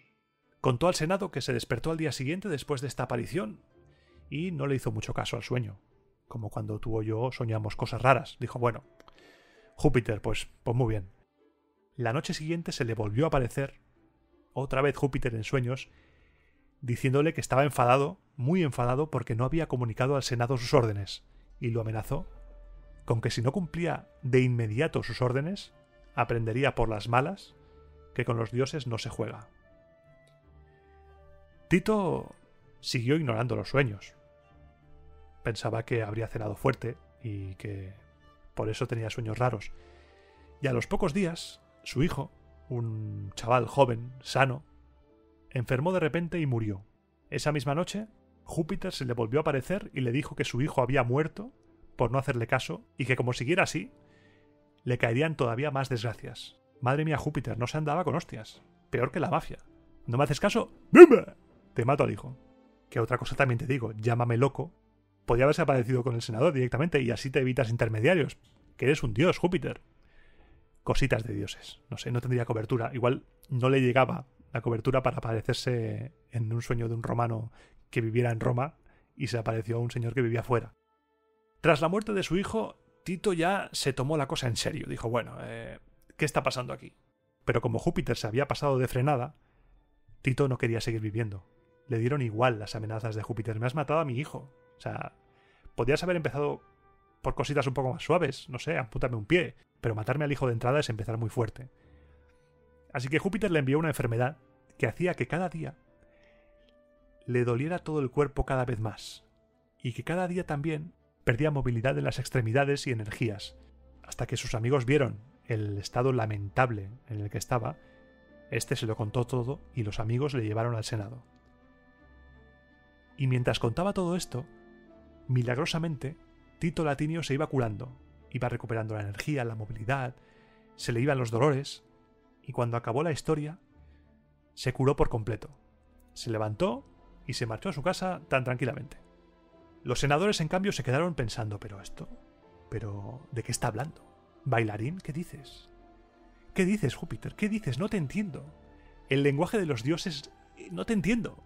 Contó al Senado que se despertó al día siguiente después de esta aparición y no le hizo mucho caso al sueño, como cuando tú o yo soñamos cosas raras. Dijo, bueno, Júpiter, pues muy bien. La noche siguiente se le volvió a aparecer otra vez Júpiter en sueños, diciéndole que estaba enfadado, muy enfadado, porque no había comunicado al Senado sus órdenes, y lo amenazó con que si no cumplía de inmediato sus órdenes, aprendería por las malas que con los dioses no se juega. Tito siguió ignorando los sueños. Pensaba que habría cenado fuerte y que por eso tenía sueños raros. Y a los pocos días, su hijo, un chaval joven, sano, enfermó de repente y murió. Esa misma noche, Júpiter se le volvió a aparecer y le dijo que su hijo había muerto por no hacerle caso y que como siguiera así, le caerían todavía más desgracias. Madre mía, Júpiter, no se andaba con hostias. Peor que la mafia. ¿No me haces caso? ¡Bimba! Te mato al hijo. Que otra cosa también te digo, llámame loco. Podría haberse aparecido con el senador directamente y así te evitas intermediarios. Que eres un dios, Júpiter. Cositas de dioses. No sé, no tendría cobertura. Igual no le llegaba la cobertura para aparecerse en un sueño de un romano que viviera en Roma y se apareció a un señor que vivía fuera. Tras la muerte de su hijo, Tito ya se tomó la cosa en serio. Dijo, bueno, ¿qué está pasando aquí? Pero como Júpiter se había pasado de frenada, Tito no quería seguir viviendo. Le dieron igual las amenazas de Júpiter. Me has matado a mi hijo. O sea, podrías haber empezado por cositas un poco más suaves. No sé, ampútame un pie. Pero matarme al hijo de entrada es empezar muy fuerte. Así que Júpiter le envió una enfermedad que hacía que cada día le doliera todo el cuerpo cada vez más. Y que cada día también perdía movilidad en las extremidades y energías. Hasta que sus amigos vieron el estado lamentable en el que estaba. Este se lo contó todo y los amigos le llevaron al Senado. Y mientras contaba todo esto, milagrosamente, Tito Latinio se iba curando, iba recuperando la energía, la movilidad, se le iban los dolores, y cuando acabó la historia, se curó por completo. Se levantó y se marchó a su casa tan tranquilamente. Los senadores, en cambio, se quedaron pensando, ¿pero de qué está hablando? ¿Bailarín? ¿Qué dices? ¿Qué dices, Júpiter? ¿Qué dices? No te entiendo. El lenguaje de los dioses, no te entiendo.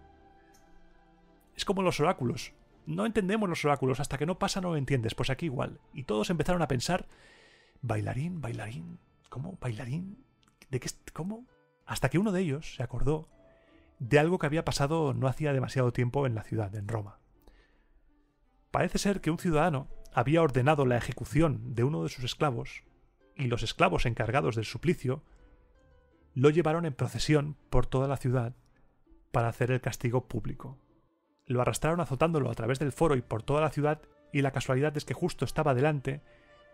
Es como los oráculos. No entendemos los oráculos. Hasta que no pasa no lo entiendes. Pues aquí igual. Y todos empezaron a pensar, ¿bailarín? ¿Bailarín? ¿Cómo? ¿Bailarín? ¿De qué? ¿Cómo? Hasta que uno de ellos se acordó de algo que había pasado no hacía demasiado tiempo en la ciudad, en Roma. Parece ser que un ciudadano había ordenado la ejecución de uno de sus esclavos y los esclavos encargados del suplicio lo llevaron en procesión por toda la ciudad para hacer el castigo público. Lo arrastraron azotándolo a través del foro y por toda la ciudad, y la casualidad es que justo estaba delante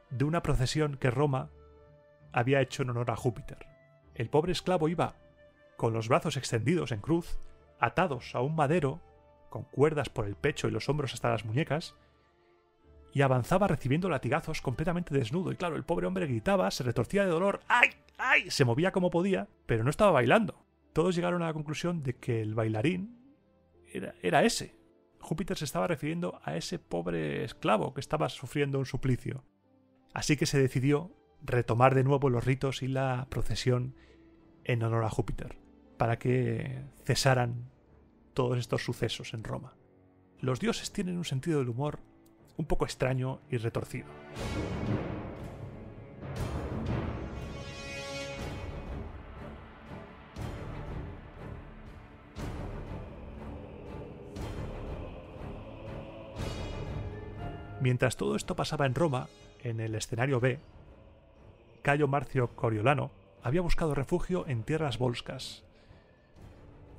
de una procesión que Roma había hecho en honor a Júpiter. El pobre esclavo iba con los brazos extendidos en cruz, atados a un madero, con cuerdas por el pecho y los hombros hasta las muñecas, y avanzaba recibiendo latigazos completamente desnudo. Y claro, el pobre hombre gritaba, se retorcía de dolor, ¡ay! ¡ay! Se movía como podía, pero no estaba bailando. Todos llegaron a la conclusión de que el bailarín era ese, Júpiter se estaba refiriendo a ese pobre esclavo que estaba sufriendo un suplicio. Así que se decidió retomar de nuevo los ritos y la procesión en honor a Júpiter, para que cesaran todos estos sucesos en Roma. Los dioses tienen un sentido del humor un poco extraño y retorcido. Mientras todo esto pasaba en Roma, en el escenario B, Cayo Marcio Coriolano había buscado refugio en tierras volscas.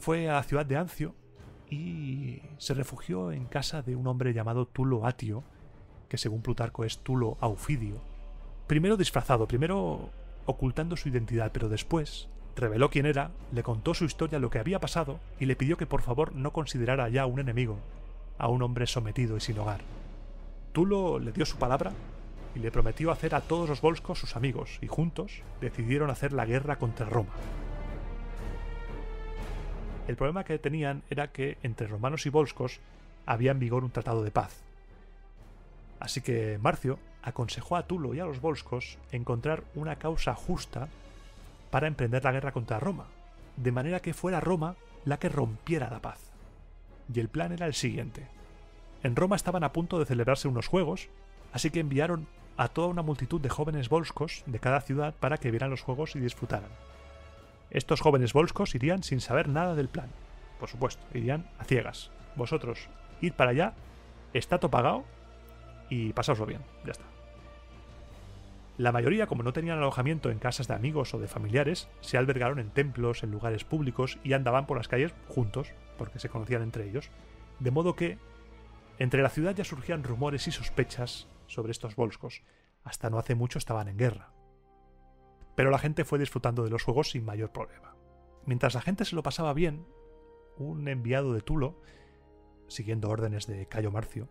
Fue a la ciudad de Ancio y se refugió en casa de un hombre llamado Tulo Atio, que según Plutarco es Tulo Aufidio. Primero disfrazado, primero ocultando su identidad, pero después reveló quién era, le contó su historia, lo que había pasado, y le pidió que por favor no considerara ya un enemigo a un hombre sometido y sin hogar. Tulo le dio su palabra y le prometió hacer a todos los volscos sus amigos, y juntos decidieron hacer la guerra contra Roma. El problema que tenían era que entre romanos y volscos había en vigor un tratado de paz. Así que Marcio aconsejó a Tulo y a los volscos encontrar una causa justa para emprender la guerra contra Roma, de manera que fuera Roma la que rompiera la paz. Y el plan era el siguiente. En Roma estaban a punto de celebrarse unos juegos, así que enviaron a toda una multitud de jóvenes volscos de cada ciudad para que vieran los juegos y disfrutaran. Estos jóvenes volscos irían sin saber nada del plan. Por supuesto, irían a ciegas. Vosotros, id para allá, está todo pagado y pasaoslo bien, ya está. La mayoría, como no tenían alojamiento en casas de amigos o de familiares, se albergaron en templos, en lugares públicos y andaban por las calles juntos, porque se conocían entre ellos, de modo que entre la ciudad ya surgían rumores y sospechas sobre estos volscos. Hasta no hace mucho estaban en guerra. Pero la gente fue disfrutando de los juegos sin mayor problema. Mientras la gente se lo pasaba bien, un enviado de Tulo, siguiendo órdenes de Cayo Marcio,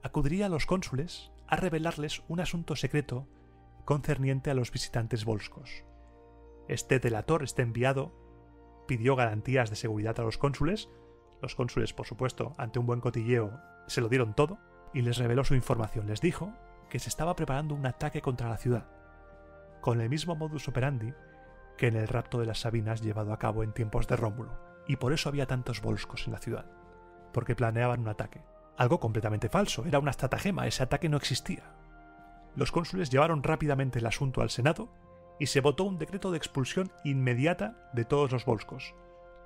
acudiría a los cónsules a revelarles un asunto secreto concerniente a los visitantes volscos. Este delator, este enviado, pidió garantías de seguridad a los cónsules. Los cónsules, por supuesto, ante un buen cotilleo, se lo dieron todo y les reveló su información. Les dijo que se estaba preparando un ataque contra la ciudad, con el mismo modus operandi que en el rapto de las Sabinas llevado a cabo en tiempos de Rómulo, y por eso había tantos volscos en la ciudad, porque planeaban un ataque. Algo completamente falso, era una estratagema, ese ataque no existía. Los cónsules llevaron rápidamente el asunto al Senado y se votó un decreto de expulsión inmediata de todos los volscos.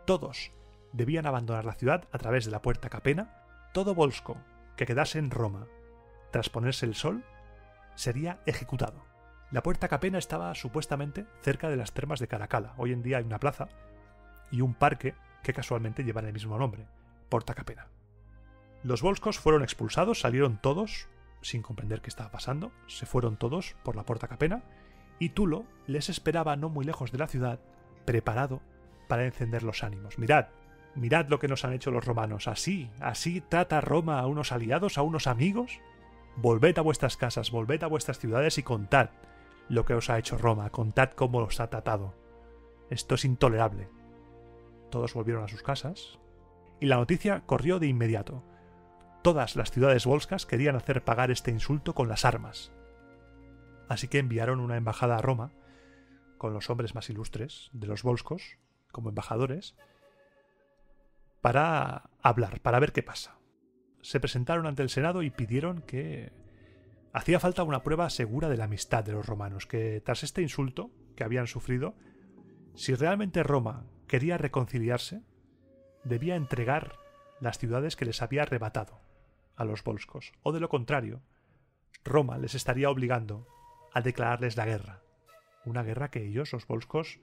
Todos debían abandonar la ciudad a través de la puerta Capena. Todo volsco que quedase en Roma tras ponerse el sol sería ejecutado. La puerta Capena estaba supuestamente cerca de las termas de Caracalla. Hoy en día hay una plaza y un parque que casualmente llevan el mismo nombre, Porta Capena. Los volscos fueron expulsados, salieron todos, sin comprender qué estaba pasando, se fueron todos por la Porta Capena, y Tulo les esperaba no muy lejos de la ciudad, preparado para encender los ánimos. Mirad lo que nos han hecho los romanos. ¿Así trata Roma a unos aliados, a unos amigos? Volved a vuestras casas, volved a vuestras ciudades y contad lo que os ha hecho Roma, contad cómo os ha tratado. Esto es intolerable. Todos volvieron a sus casas y la noticia corrió de inmediato. Todas las ciudades volscas querían hacer pagar este insulto con las armas. Así que enviaron una embajada a Roma con los hombres más ilustres de los volscos como embajadores para hablar, para ver qué pasa. Se presentaron ante el Senado y pidieron que hacía falta una prueba segura de la amistad de los romanos, que tras este insulto que habían sufrido, si realmente Roma quería reconciliarse, debía entregar las ciudades que les había arrebatado a los volscos, o de lo contrario, Roma les estaría obligando a declararles la guerra. Una guerra que ellos, los volscos,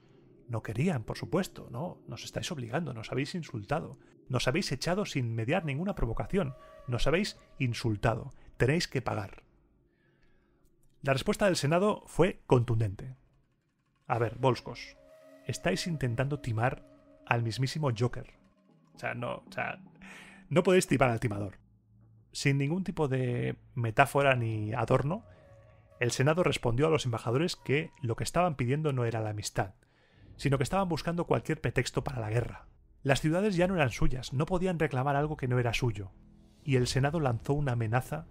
no querían, por supuesto. No, nos estáis obligando, nos habéis insultado, nos habéis echado sin mediar ninguna provocación, nos habéis insultado, tenéis que pagar. La respuesta del Senado fue contundente. A ver, volscos, estáis intentando timar al mismísimo Joker. No podéis timar al timador. Sin ningún tipo de metáfora ni adorno, el Senado respondió a los embajadores que lo que estaban pidiendo no era la amistad, sino que estaban buscando cualquier pretexto para la guerra. Las ciudades ya no eran suyas, no podían reclamar algo que no era suyo. y el Senado lanzó una amenaza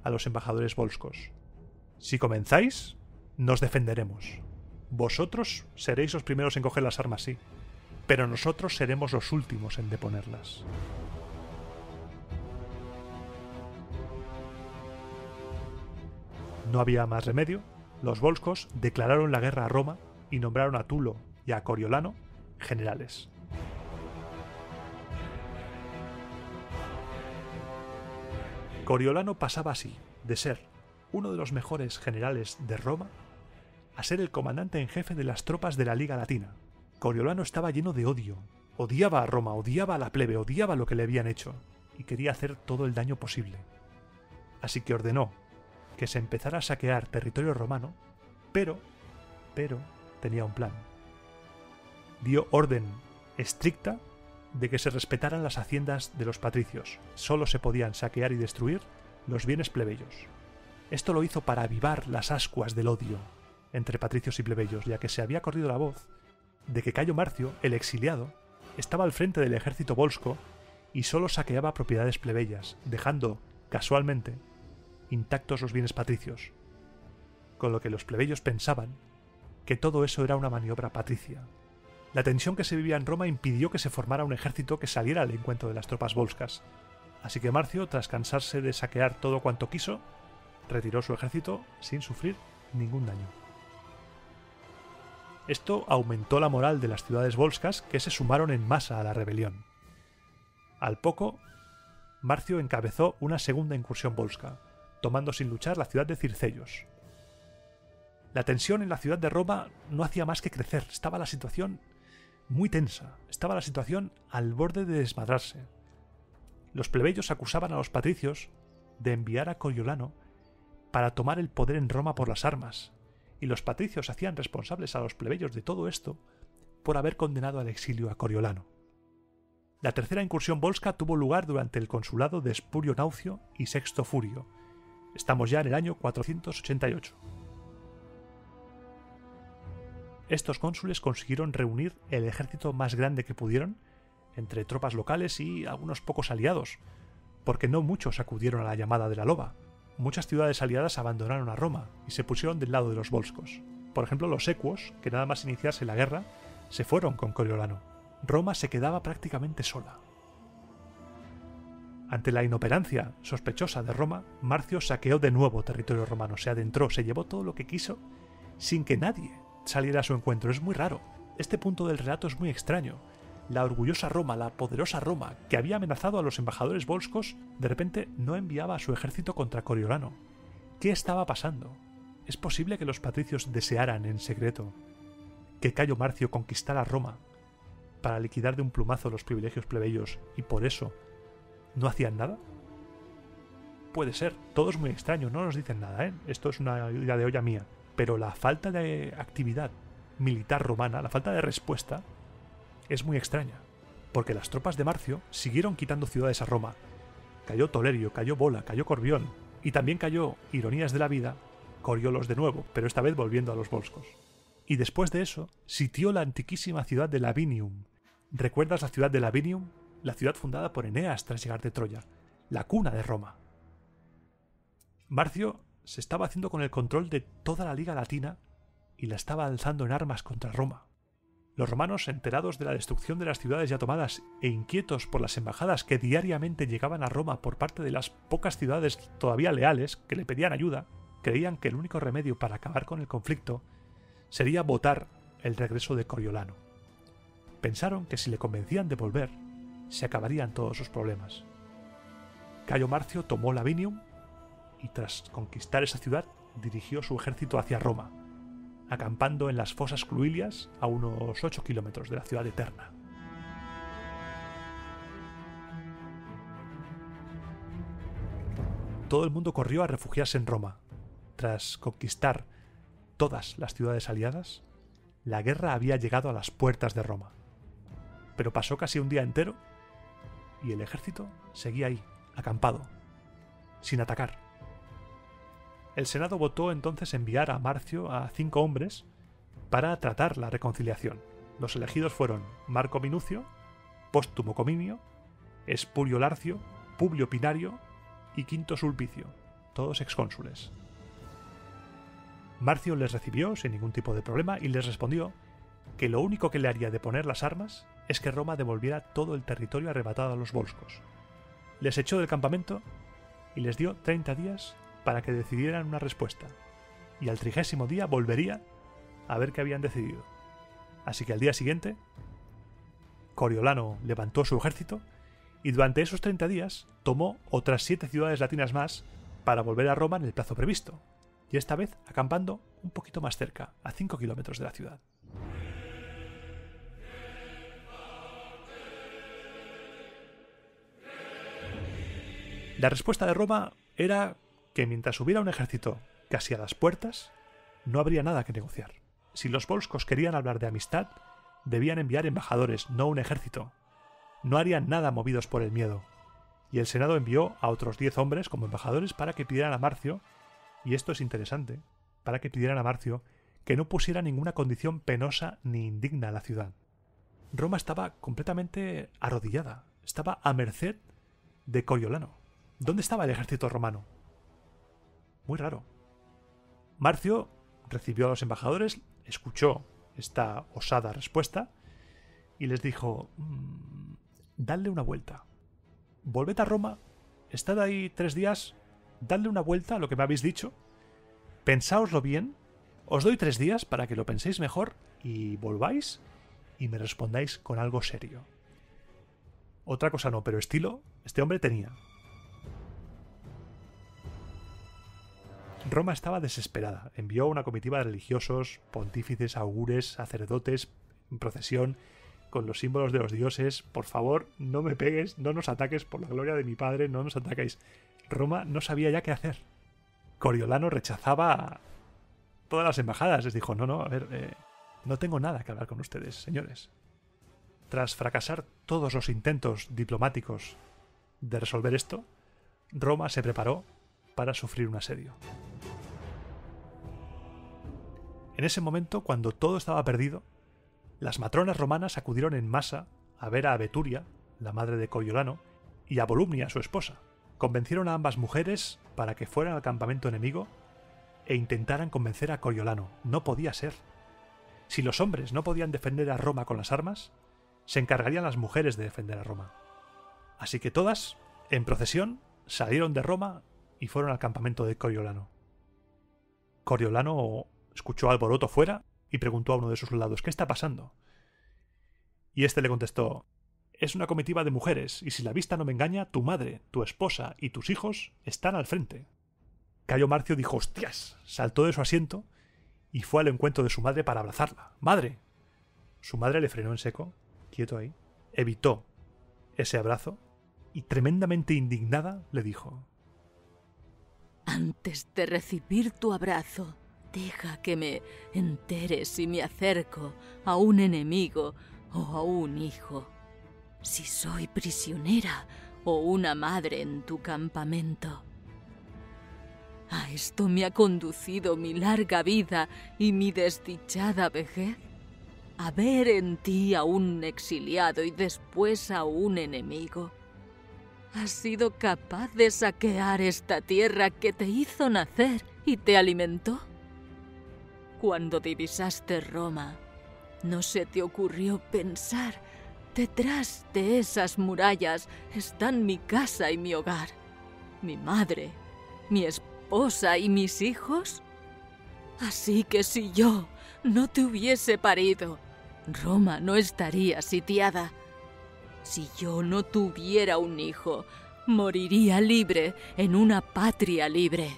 a los embajadores volscos. Si comenzáis, nos defenderemos. Vosotros seréis los primeros en coger las armas, sí, pero nosotros seremos los últimos en deponerlas. No había más remedio. Los volscos declararon la guerra a Roma y nombraron a Tulo y a Coriolano generales. Coriolano pasaba así de ser uno de los mejores generales de Roma a ser el comandante en jefe de las tropas de la Liga Latina. Coriolano estaba lleno de odio. Odiaba a Roma, odiaba a la plebe, odiaba lo que le habían hecho y quería hacer todo el daño posible. Así que ordenó que se empezara a saquear territorio romano, pero tenía un plan. Dio orden estricta de que se respetaran las haciendas de los patricios. Solo se podían saquear y destruir los bienes plebeyos. Esto lo hizo para avivar las ascuas del odio entre patricios y plebeyos, ya que se había corrido la voz de que Cayo Marcio, el exiliado, estaba al frente del ejército volsco y solo saqueaba propiedades plebeyas, dejando, casualmente, intactos los bienes patricios, con lo que los plebeyos pensaban que todo eso era una maniobra patricia. La tensión que se vivía en Roma impidió que se formara un ejército que saliera al encuentro de las tropas volscas, así que Marcio, tras cansarse de saquear todo cuanto quiso, retiró su ejército sin sufrir ningún daño. Esto aumentó la moral de las ciudades volscas, que se sumaron en masa a la rebelión. Al poco, Marcio encabezó una segunda incursión volsca, tomando sin luchar la ciudad de Circellos. La tensión en la ciudad de Roma no hacía más que crecer, estaba la situación muy tensa, estaba la situación al borde de desmadrarse. Los plebeyos acusaban a los patricios de enviar a Coriolano para tomar el poder en Roma por las armas, y los patricios hacían responsables a los plebeyos de todo esto por haber condenado al exilio a Coriolano. La tercera incursión volsca tuvo lugar durante el consulado de Espurio Naucio y Sexto Furio. Estamos ya en el año 488. Estos cónsules consiguieron reunir el ejército más grande que pudieron, entre tropas locales y algunos pocos aliados, porque no muchos acudieron a la llamada de la loba. Muchas ciudades aliadas abandonaron a Roma y se pusieron del lado de los volscos. Por ejemplo, los ecuos, que nada más iniciarse la guerra, se fueron con Coriolano. Roma se quedaba prácticamente sola. Ante la inoperancia sospechosa de Roma, Marcio saqueó de nuevo territorio romano, se adentró, se llevó todo lo que quiso sin que nadie saliera a su encuentro. Es muy raro. Este punto del relato es muy extraño. La orgullosa Roma, la poderosa Roma, que había amenazado a los embajadores volscos, de repente no enviaba a su ejército contra Coriolano. ¿Qué estaba pasando? ¿Es posible que los patricios desearan en secreto que Cayo Marcio conquistara Roma para liquidar de un plumazo los privilegios plebeyos y por eso no hacían nada? Puede ser. Todo es muy extraño, no nos dicen nada, ¿eh? Esto es una idea de olla mía. Pero la falta de actividad militar romana, la falta de respuesta, es muy extraña, porque las tropas de Marcio siguieron quitando ciudades a Roma. Cayó Tolerio, cayó Bola, cayó Corbión, y también cayó, ironías de la vida, Coriolos de nuevo, pero esta vez volviendo a los volscos. Y después de eso, sitió la antiquísima ciudad de Lavinium. ¿Recuerdas la ciudad de Lavinium? La ciudad fundada por Eneas tras llegar de Troya, la cuna de Roma. Marcio se estaba haciendo con el control de toda la Liga Latina y la estaba alzando en armas contra Roma. Los romanos, enterados de la destrucción de las ciudades ya tomadas e inquietos por las embajadas que diariamente llegaban a Roma por parte de las pocas ciudades todavía leales que le pedían ayuda, creían que el único remedio para acabar con el conflicto sería votar el regreso de Coriolano. Pensaron que si le convencían de volver, se acabarían todos sus problemas. Cayo Marcio tomó Lavinium y tras conquistar esa ciudad dirigió su ejército hacia Roma, acampando en las fosas Cluilias a unos 8 kilómetros de la ciudad eterna. Todo el mundo corrió a refugiarse en Roma. Tras conquistar todas las ciudades aliadas, la guerra había llegado a las puertas de Roma. Pero pasó casi un día entero y el ejército seguía ahí, acampado, sin atacar. El Senado votó entonces enviar a Marcio a 5 hombres para tratar la reconciliación. Los elegidos fueron Marco Minucio, Póstumo Cominio, Espurio Larcio Publio Pinario y Quinto Sulpicio, todos excónsules. Marcio les recibió sin ningún tipo de problema y les respondió que lo único que le haría deponer las armas es que Roma devolviera todo el territorio arrebatado a los volscos. Les echó del campamento y les dio 30 días para que decidieran una respuesta, y al 30º día volvería a ver qué habían decidido. Así que al día siguiente, Coriolano levantó su ejército y durante esos 30 días tomó otras 7 ciudades latinas más para volver a Roma en el plazo previsto, y esta vez acampando un poquito más cerca, a 5 kilómetros de la ciudad. La respuesta de Roma era que mientras hubiera un ejército casi a las puertas, no habría nada que negociar. Si los volscos querían hablar de amistad, debían enviar embajadores, no un ejército. No harían nada movidos por el miedo. Y el Senado envió a otros 10 hombres como embajadores para que pidieran a Marcio, y esto es interesante, para que pidieran a Marcio que no pusiera ninguna condición penosa ni indigna a la ciudad. Roma estaba completamente arrodillada, estaba a merced de Coriolano. ¿Dónde estaba el ejército romano? Muy raro. Marcio recibió a los embajadores, escuchó esta osada respuesta y les dijo: dadle una vuelta. Volved a Roma, estad ahí 3 días, dadle una vuelta a lo que me habéis dicho, pensáoslo bien, os doy 3 días para que lo penséis mejor y volváis y me respondáis con algo serio. Otra cosa no, pero estilo este hombre tenía. Roma estaba desesperada. Envió una comitiva de religiosos, pontífices, augures, sacerdotes, en procesión, con los símbolos de los dioses. Por favor, no me pegues, no nos ataques, por la gloria de mi padre, no nos ataquéis. Roma no sabía ya qué hacer. Coriolano rechazaba todas las embajadas. Les dijo: no, a ver, no tengo nada que hablar con ustedes, señores. Tras fracasar todos los intentos diplomáticos de resolver esto, Roma se preparó para sufrir un asedio. En ese momento, cuando todo estaba perdido, las matronas romanas acudieron en masa a ver a Veturia, la madre de Coriolano, y a Volumnia, su esposa. Convencieron a ambas mujeres para que fueran al campamento enemigo e intentaran convencer a Coriolano. No podía ser. Si los hombres no podían defender a Roma con las armas, se encargarían las mujeres de defender a Roma. Así que todas, en procesión, salieron de Roma y fueron al campamento de Coriolano. Coriolano escuchó alboroto fuera y preguntó a uno de sus soldados: ¿qué está pasando? Y este le contestó: es una comitiva de mujeres, y si la vista no me engaña, tu madre, tu esposa y tus hijos están al frente. Cayo Marcio dijo: ¡hostias!, saltó de su asiento y fue al encuentro de su madre para abrazarla. ¡Madre! Su madre le frenó en seco, quieto ahí, evitó ese abrazo y, tremendamente indignada, le dijo: antes de recibir tu abrazo, deja que me entere si me acerco a un enemigo o a un hijo, si soy prisionera o una madre en tu campamento. ¿A esto me ha conducido mi larga vida y mi desdichada vejez? ¿A ver en ti a un exiliado y después a un enemigo? ¿Has sido capaz de saquear esta tierra que te hizo nacer y te alimentó? Cuando divisaste Roma, ¿no se te ocurrió pensar: detrás de esas murallas están mi casa y mi hogar, mi madre, mi esposa y mis hijos? Así que si yo no te hubiese parido, Roma no estaría sitiada. Si yo no tuviera un hijo, moriría libre en una patria libre.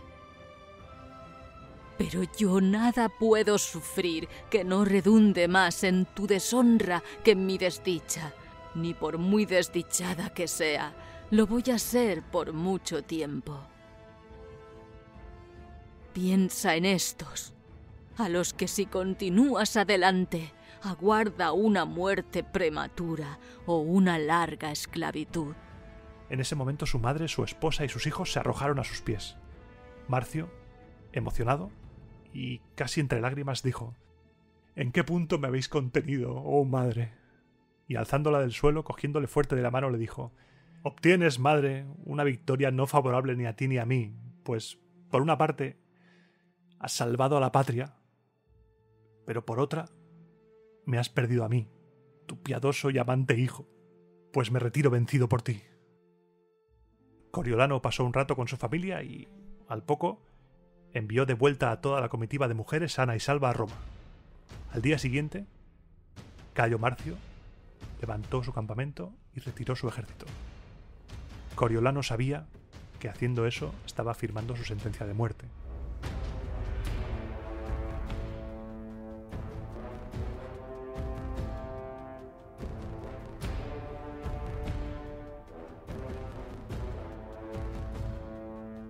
Pero yo nada puedo sufrir que no redunde más en tu deshonra que en mi desdicha, ni por muy desdichada que sea, lo voy a ser por mucho tiempo. Piensa en estos, a los que si continúas adelante, aguarda una muerte prematura o una larga esclavitud. En ese momento su madre, su esposa y sus hijos se arrojaron a sus pies. Marcio, emocionado y casi entre lágrimas, dijo: ¿en qué punto me habéis contenido, oh madre? Y alzándola del suelo, cogiéndole fuerte de la mano, le dijo: Obtienes, madre, una victoria no favorable ni a ti ni a mí, pues, por una parte, has salvado a la patria, pero por otra, me has perdido a mí, tu piadoso y amante hijo, pues me retiro vencido por ti. Coriolano pasó un rato con su familia y, al poco, envió de vuelta a toda la comitiva de mujeres sana y salva a Roma. Al día siguiente, Cayo Marcio levantó su campamento y retiró su ejército. Coriolano sabía que haciendo eso estaba firmando su sentencia de muerte.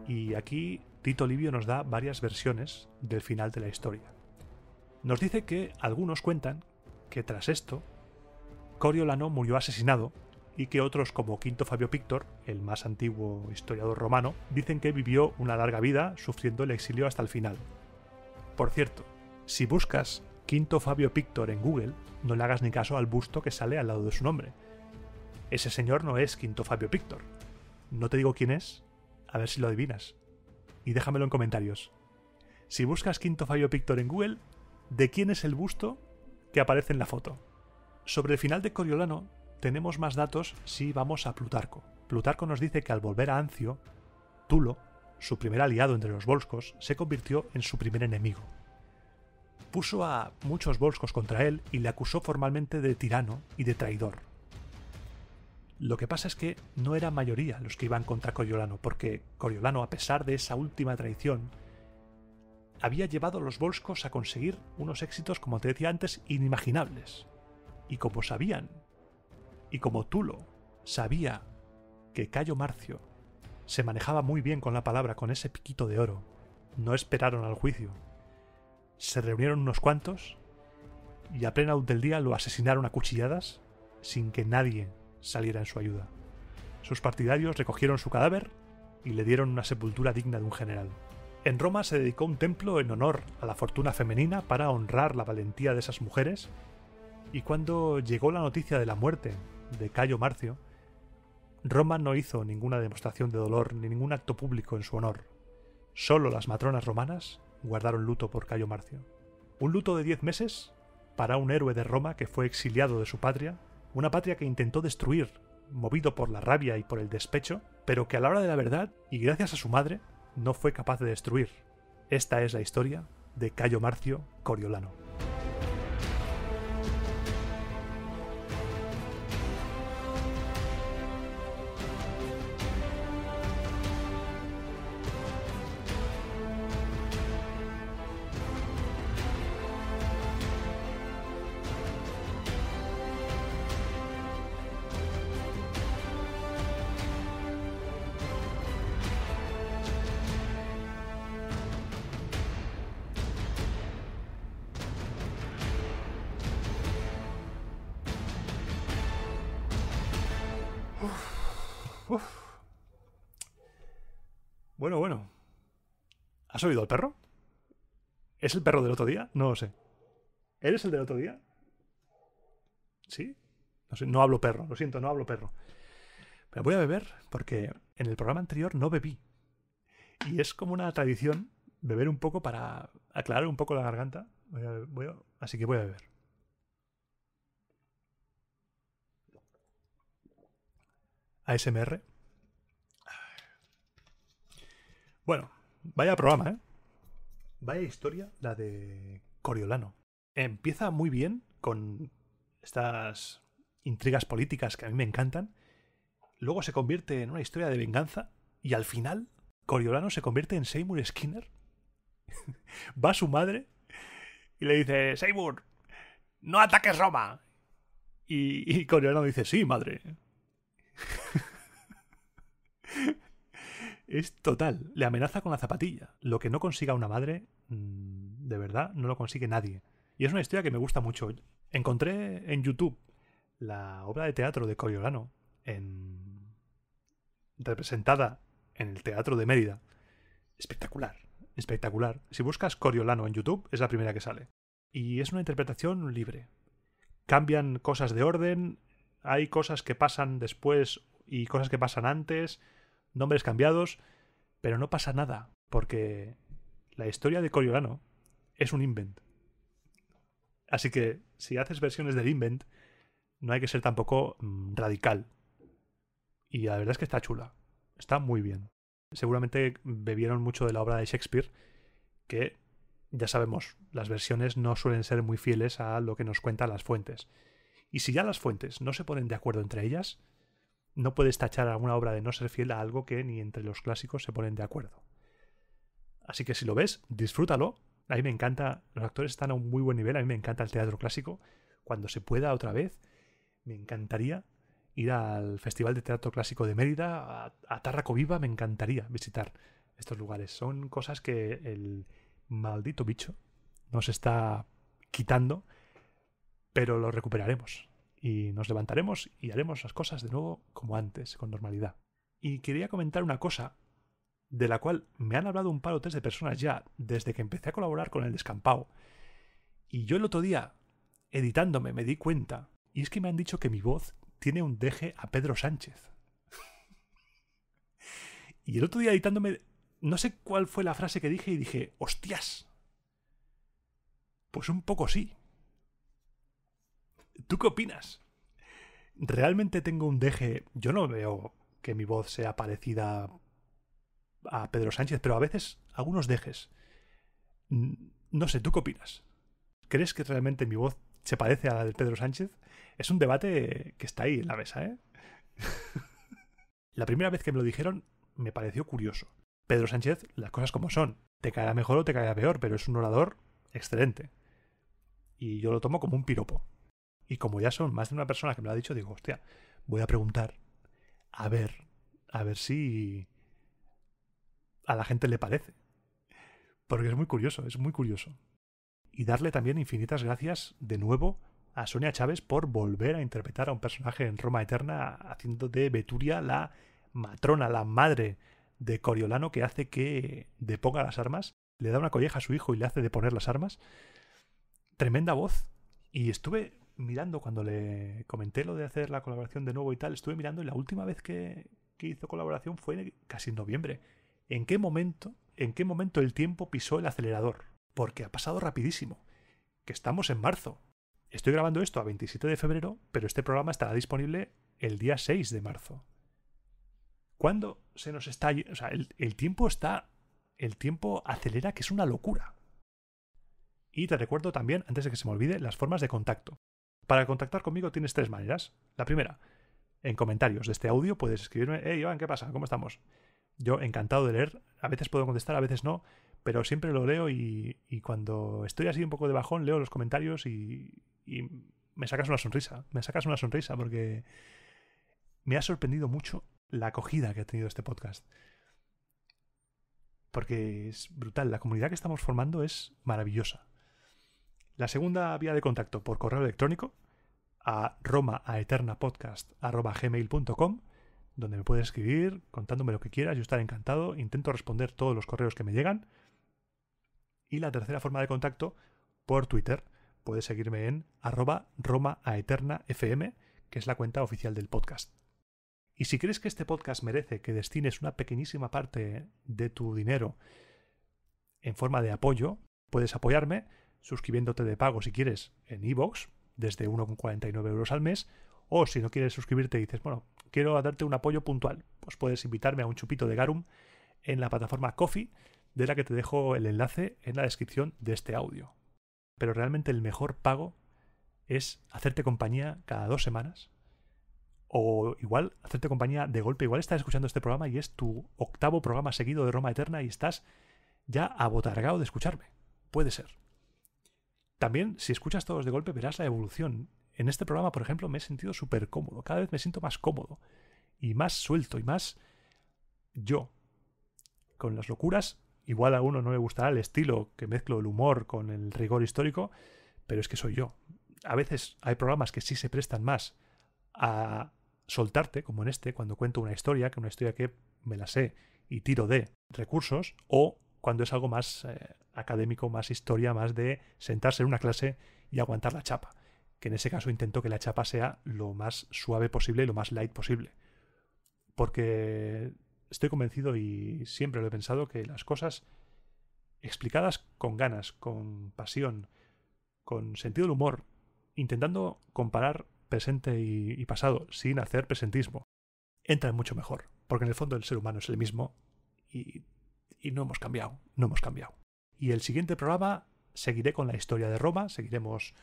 Y aquí Tito Livio nos da varias versiones del final de la historia. Nos dice que algunos cuentan que tras esto, Coriolano murió asesinado y que otros como Quinto Fabio Pictor, el más antiguo historiador romano, dicen que vivió una larga vida sufriendo el exilio hasta el final. Por cierto, si buscas Quinto Fabio Pictor en Google, no le hagas ni caso al busto que sale al lado de su nombre. Ese señor no es Quinto Fabio Pictor. No te digo quién es, a ver si lo adivinas. Y déjamelo en comentarios. Si buscas Quinto Fabio Pictor en Google, ¿de quién es el busto que aparece en la foto? Sobre el final de Coriolano tenemos más datos si vamos a Plutarco. Plutarco nos dice que al volver a Ancio, Tulo, su primer aliado entre los volscos, se convirtió en su primer enemigo. Puso a muchos volscos contra él y le acusó formalmente de tirano y de traidor. Lo que pasa es que no eran mayoría los que iban contra Coriolano, porque Coriolano, a pesar de esa última traición, había llevado a los volscos a conseguir unos éxitos, como te decía antes, inimaginables. Y como sabían, y como Tulo sabía que Cayo Marcio se manejaba muy bien con la palabra, con ese piquito de oro, no esperaron al juicio. Se reunieron unos cuantos y a plena luz del día lo asesinaron a cuchilladas sin que nadie saliera en su ayuda. Sus partidarios recogieron su cadáver y le dieron una sepultura digna de un general. En Roma se dedicó un templo en honor a la fortuna femenina para honrar la valentía de esas mujeres, y cuando llegó la noticia de la muerte de Cayo Marcio, Roma no hizo ninguna demostración de dolor ni ningún acto público en su honor. Solo las matronas romanas guardaron luto por Cayo Marcio. Un luto de 10 meses para un héroe de Roma que fue exiliado de su patria, una patria que intentó destruir, movido por la rabia y por el despecho, pero que a la hora de la verdad, y gracias a su madre, no fue capaz de destruir. Esta es la historia de Cayo Marcio Coriolano. Bueno. ¿Has oído al perro? ¿Es el perro del otro día? No lo sé. ¿Eres el del otro día? ¿Sí? No sé, no hablo perro. Lo siento, no hablo perro. Pero voy a beber porque en el programa anterior no bebí. Y es como una tradición beber un poco para aclarar un poco la garganta. Así que voy a beber. ASMR. Bueno, vaya programa, ¿eh? Vaya historia la de Coriolano. Empieza muy bien con estas intrigas políticas que a mí me encantan. Luego se convierte en una historia de venganza. Y al final, Coriolano se convierte en Seymour Skinner. Va a su madre y le dice: Seymour, no ataques Roma. Y Coriolano dice: sí, madre. Es total. Le amenaza con la zapatilla. Lo que no consiga una madre, de verdad, no lo consigue nadie. Y es una historia que me gusta mucho. Encontré en YouTube la obra de teatro de Coriolano representada en el Teatro de Mérida. Espectacular. Espectacular. Si buscas Coriolano en YouTube, es la primera que sale. Y es una interpretación libre. Cambian cosas de orden. Hay cosas que pasan después y cosas que pasan antes, nombres cambiados, pero no pasa nada, porque la historia de Coriolano es un invent. Así que si haces versiones del invent, no hay que ser tampoco radical. Y la verdad es que está chula. Está muy bien. Seguramente bebieron mucho de la obra de Shakespeare, que ya sabemos, las versiones no suelen ser muy fieles a lo que nos cuentan las fuentes. Y si ya las fuentes no se ponen de acuerdo entre ellas, no puedes tachar a una obra de no ser fiel a algo que ni entre los clásicos se ponen de acuerdo. Así que si lo ves, disfrútalo. A mí me encanta, los actores están a un muy buen nivel, a mí me encanta el teatro clásico. Cuando se pueda otra vez, me encantaría ir al Festival de Teatro Clásico de Mérida, a Tárraco Viva, me encantaría visitar estos lugares. Son cosas que el maldito bicho nos está quitando, pero lo recuperaremos. Y nos levantaremos y haremos las cosas de nuevo como antes, con normalidad. Y quería comentar una cosa de la cual me han hablado un par o tres de personas ya desde que empecé a colaborar con el Descampado. Y yo el otro día, editándome, me di cuenta, y es que me han dicho que mi voz tiene un deje a Pedro Sánchez. Y el otro día editándome, no sé cuál fue la frase que dije y dije, ¡hostias! Pues un poco sí. ¿Tú qué opinas? ¿Realmente tengo un deje? Yo no veo que mi voz sea parecida a Pedro Sánchez, pero a veces algunos dejes. No sé, ¿tú qué opinas? ¿Crees que realmente mi voz se parece a la de Pedro Sánchez? Es un debate que está ahí en la mesa, ¿eh? La primera vez que me lo dijeron me pareció curioso. Pedro Sánchez, las cosas como son. Te caerá mejor o te caerá peor, pero es un orador excelente. Y yo lo tomo como un piropo. Y como ya son más de una persona que me lo ha dicho, digo, hostia, voy a preguntar a ver si a la gente le parece. Porque es muy curioso, es muy curioso. Y darle también infinitas gracias de nuevo a Sonia Chávez por volver a interpretar a un personaje en Roma Eterna haciendo de Beturia la matrona, la madre de Coriolano, que hace que deponga las armas, le da una colleja a su hijo y le hace deponer las armas. Tremenda voz. Y estuve mirando cuando le comenté lo de hacer la colaboración de nuevo y tal, estuve mirando y la última vez que hizo colaboración fue casi en noviembre. ¿En qué momento el tiempo pisó el acelerador? Porque ha pasado rapidísimo. Que estamos en marzo. Estoy grabando esto a 27 de febrero, pero este programa estará disponible el día 6 de marzo. ¿Cuándo se nos está... O sea, el tiempo está... El tiempo acelera, que es una locura. Y te recuerdo también, antes de que se me olvide, las formas de contacto. Para contactar conmigo tienes 3 maneras. La primera, en comentarios de este audio puedes escribirme, hey Iván, ¿qué pasa? ¿Cómo estamos? Yo encantado de leer. A veces puedo contestar, a veces no, pero siempre lo leo y cuando estoy así un poco de bajón leo los comentarios y me sacas una sonrisa. Me sacas una sonrisa porque me ha sorprendido mucho la acogida que ha tenido este podcast. Porque es brutal. La comunidad que estamos formando es maravillosa. La segunda vía de contacto por correo electrónico a romaaeternapodcast@gmail.com, donde me puedes escribir contándome lo que quieras, yo estaré encantado, intento responder todos los correos que me llegan. Y la tercera forma de contacto por Twitter, puedes seguirme en @romaaeternafm, que es la cuenta oficial del podcast. Y si crees que este podcast merece que destines una pequeñísima parte de tu dinero en forma de apoyo, puedes apoyarme suscribiéndote de pago si quieres en iVoox, desde 1,49 € al mes, o si no quieres suscribirte y dices, bueno, quiero darte un apoyo puntual, pues puedes invitarme a un chupito de garum en la plataforma Ko-fi, de la que te dejo el enlace en la descripción de este audio. Pero realmente el mejor pago es hacerte compañía cada 2 semanas, o igual hacerte compañía de golpe. Igual estás escuchando este programa y es tu 8º programa seguido de Roma Eterna y estás ya abotargado de escucharme. Puede ser. También, si escuchas todos de golpe, verás la evolución. En este programa, por ejemplo, me he sentido súper cómodo. Cada vez me siento más cómodo. Y más suelto y más yo. Con las locuras, igual a uno no le gustará el estilo que mezclo el humor con el rigor histórico, pero es que soy yo. A veces hay programas que sí se prestan más a soltarte, como en este, cuando cuento una historia que me la sé y tiro de recursos, o cuando es algo más académico, más historia, más de sentarse en una clase y aguantar la chapa. Que en ese caso intento que la chapa sea lo más suave posible y lo más light posible. porque estoy convencido y siempre lo he pensado que las cosas explicadas con ganas, con pasión, con sentido del humor, intentando comparar presente y pasado sin hacer presentismo, entran mucho mejor, porque en el fondo el ser humano es el mismo y no hemos cambiado, no hemos cambiado. Y el siguiente programa seguiré con la historia de Roma, seguiremos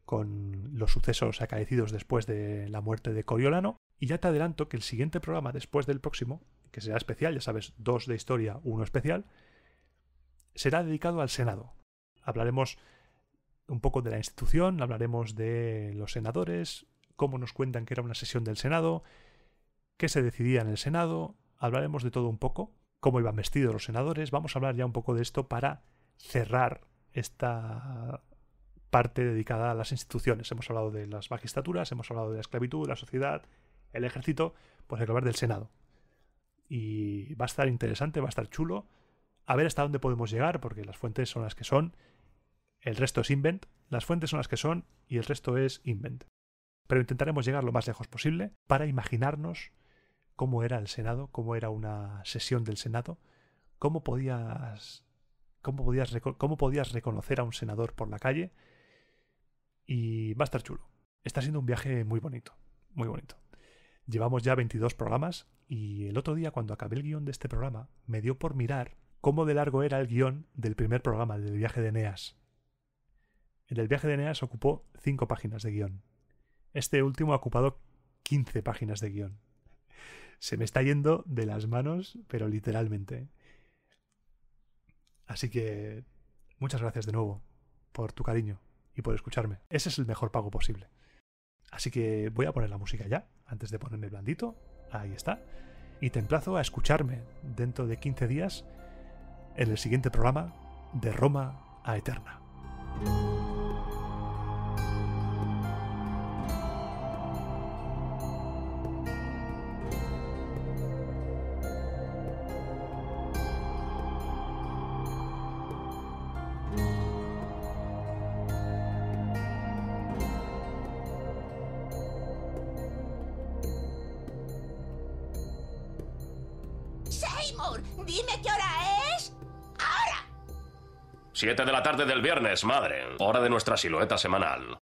con los sucesos acaecidos después de la muerte de Coriolano, y ya te adelanto que el siguiente programa después del próximo, que será especial, ya sabes, 2 de historia, 1 especial, será dedicado al Senado. Hablaremos un poco de la institución, hablaremos de los senadores, cómo nos cuentan que era una sesión del Senado, qué se decidía en el Senado, hablaremos de todo un poco, cómo iban vestidos los senadores. Vamos a hablar ya un poco de esto para cerrar esta parte dedicada a las instituciones. Hemos hablado de las magistraturas, hemos hablado de la esclavitud, la sociedad, el ejército, pues hay que hablar del Senado. Y va a estar interesante, va a estar chulo. A ver hasta dónde podemos llegar, porque las fuentes son las que son, el resto es invent, las fuentes son las que son y el resto es invent. Pero intentaremos llegar lo más lejos posible para imaginarnos cómo era el Senado, cómo era una sesión del Senado, cómo podías reconocer a un senador por la calle, y va a estar chulo. Está siendo un viaje muy bonito, muy bonito. Llevamos ya 22 programas y el otro día, cuando acabé el guión de este programa, me dio por mirar cómo de largo era el guión del primer programa, del viaje de Eneas. En el viaje de Eneas ocupó 5 páginas de guión. Este último ha ocupado 15 páginas de guión. Se me está yendo de las manos, pero literalmente. Así que muchas gracias de nuevo por tu cariño y por escucharme. Ese es el mejor pago posible. Así que voy a poner la música ya, antes de ponerme blandito. Ahí está. Y te emplazo a escucharme dentro de 15 días en el siguiente programa de Roma a Eterna. Dime qué hora es. ¡Ahora! 7 de la tarde del viernes, madre. Hora de nuestra silueta semanal.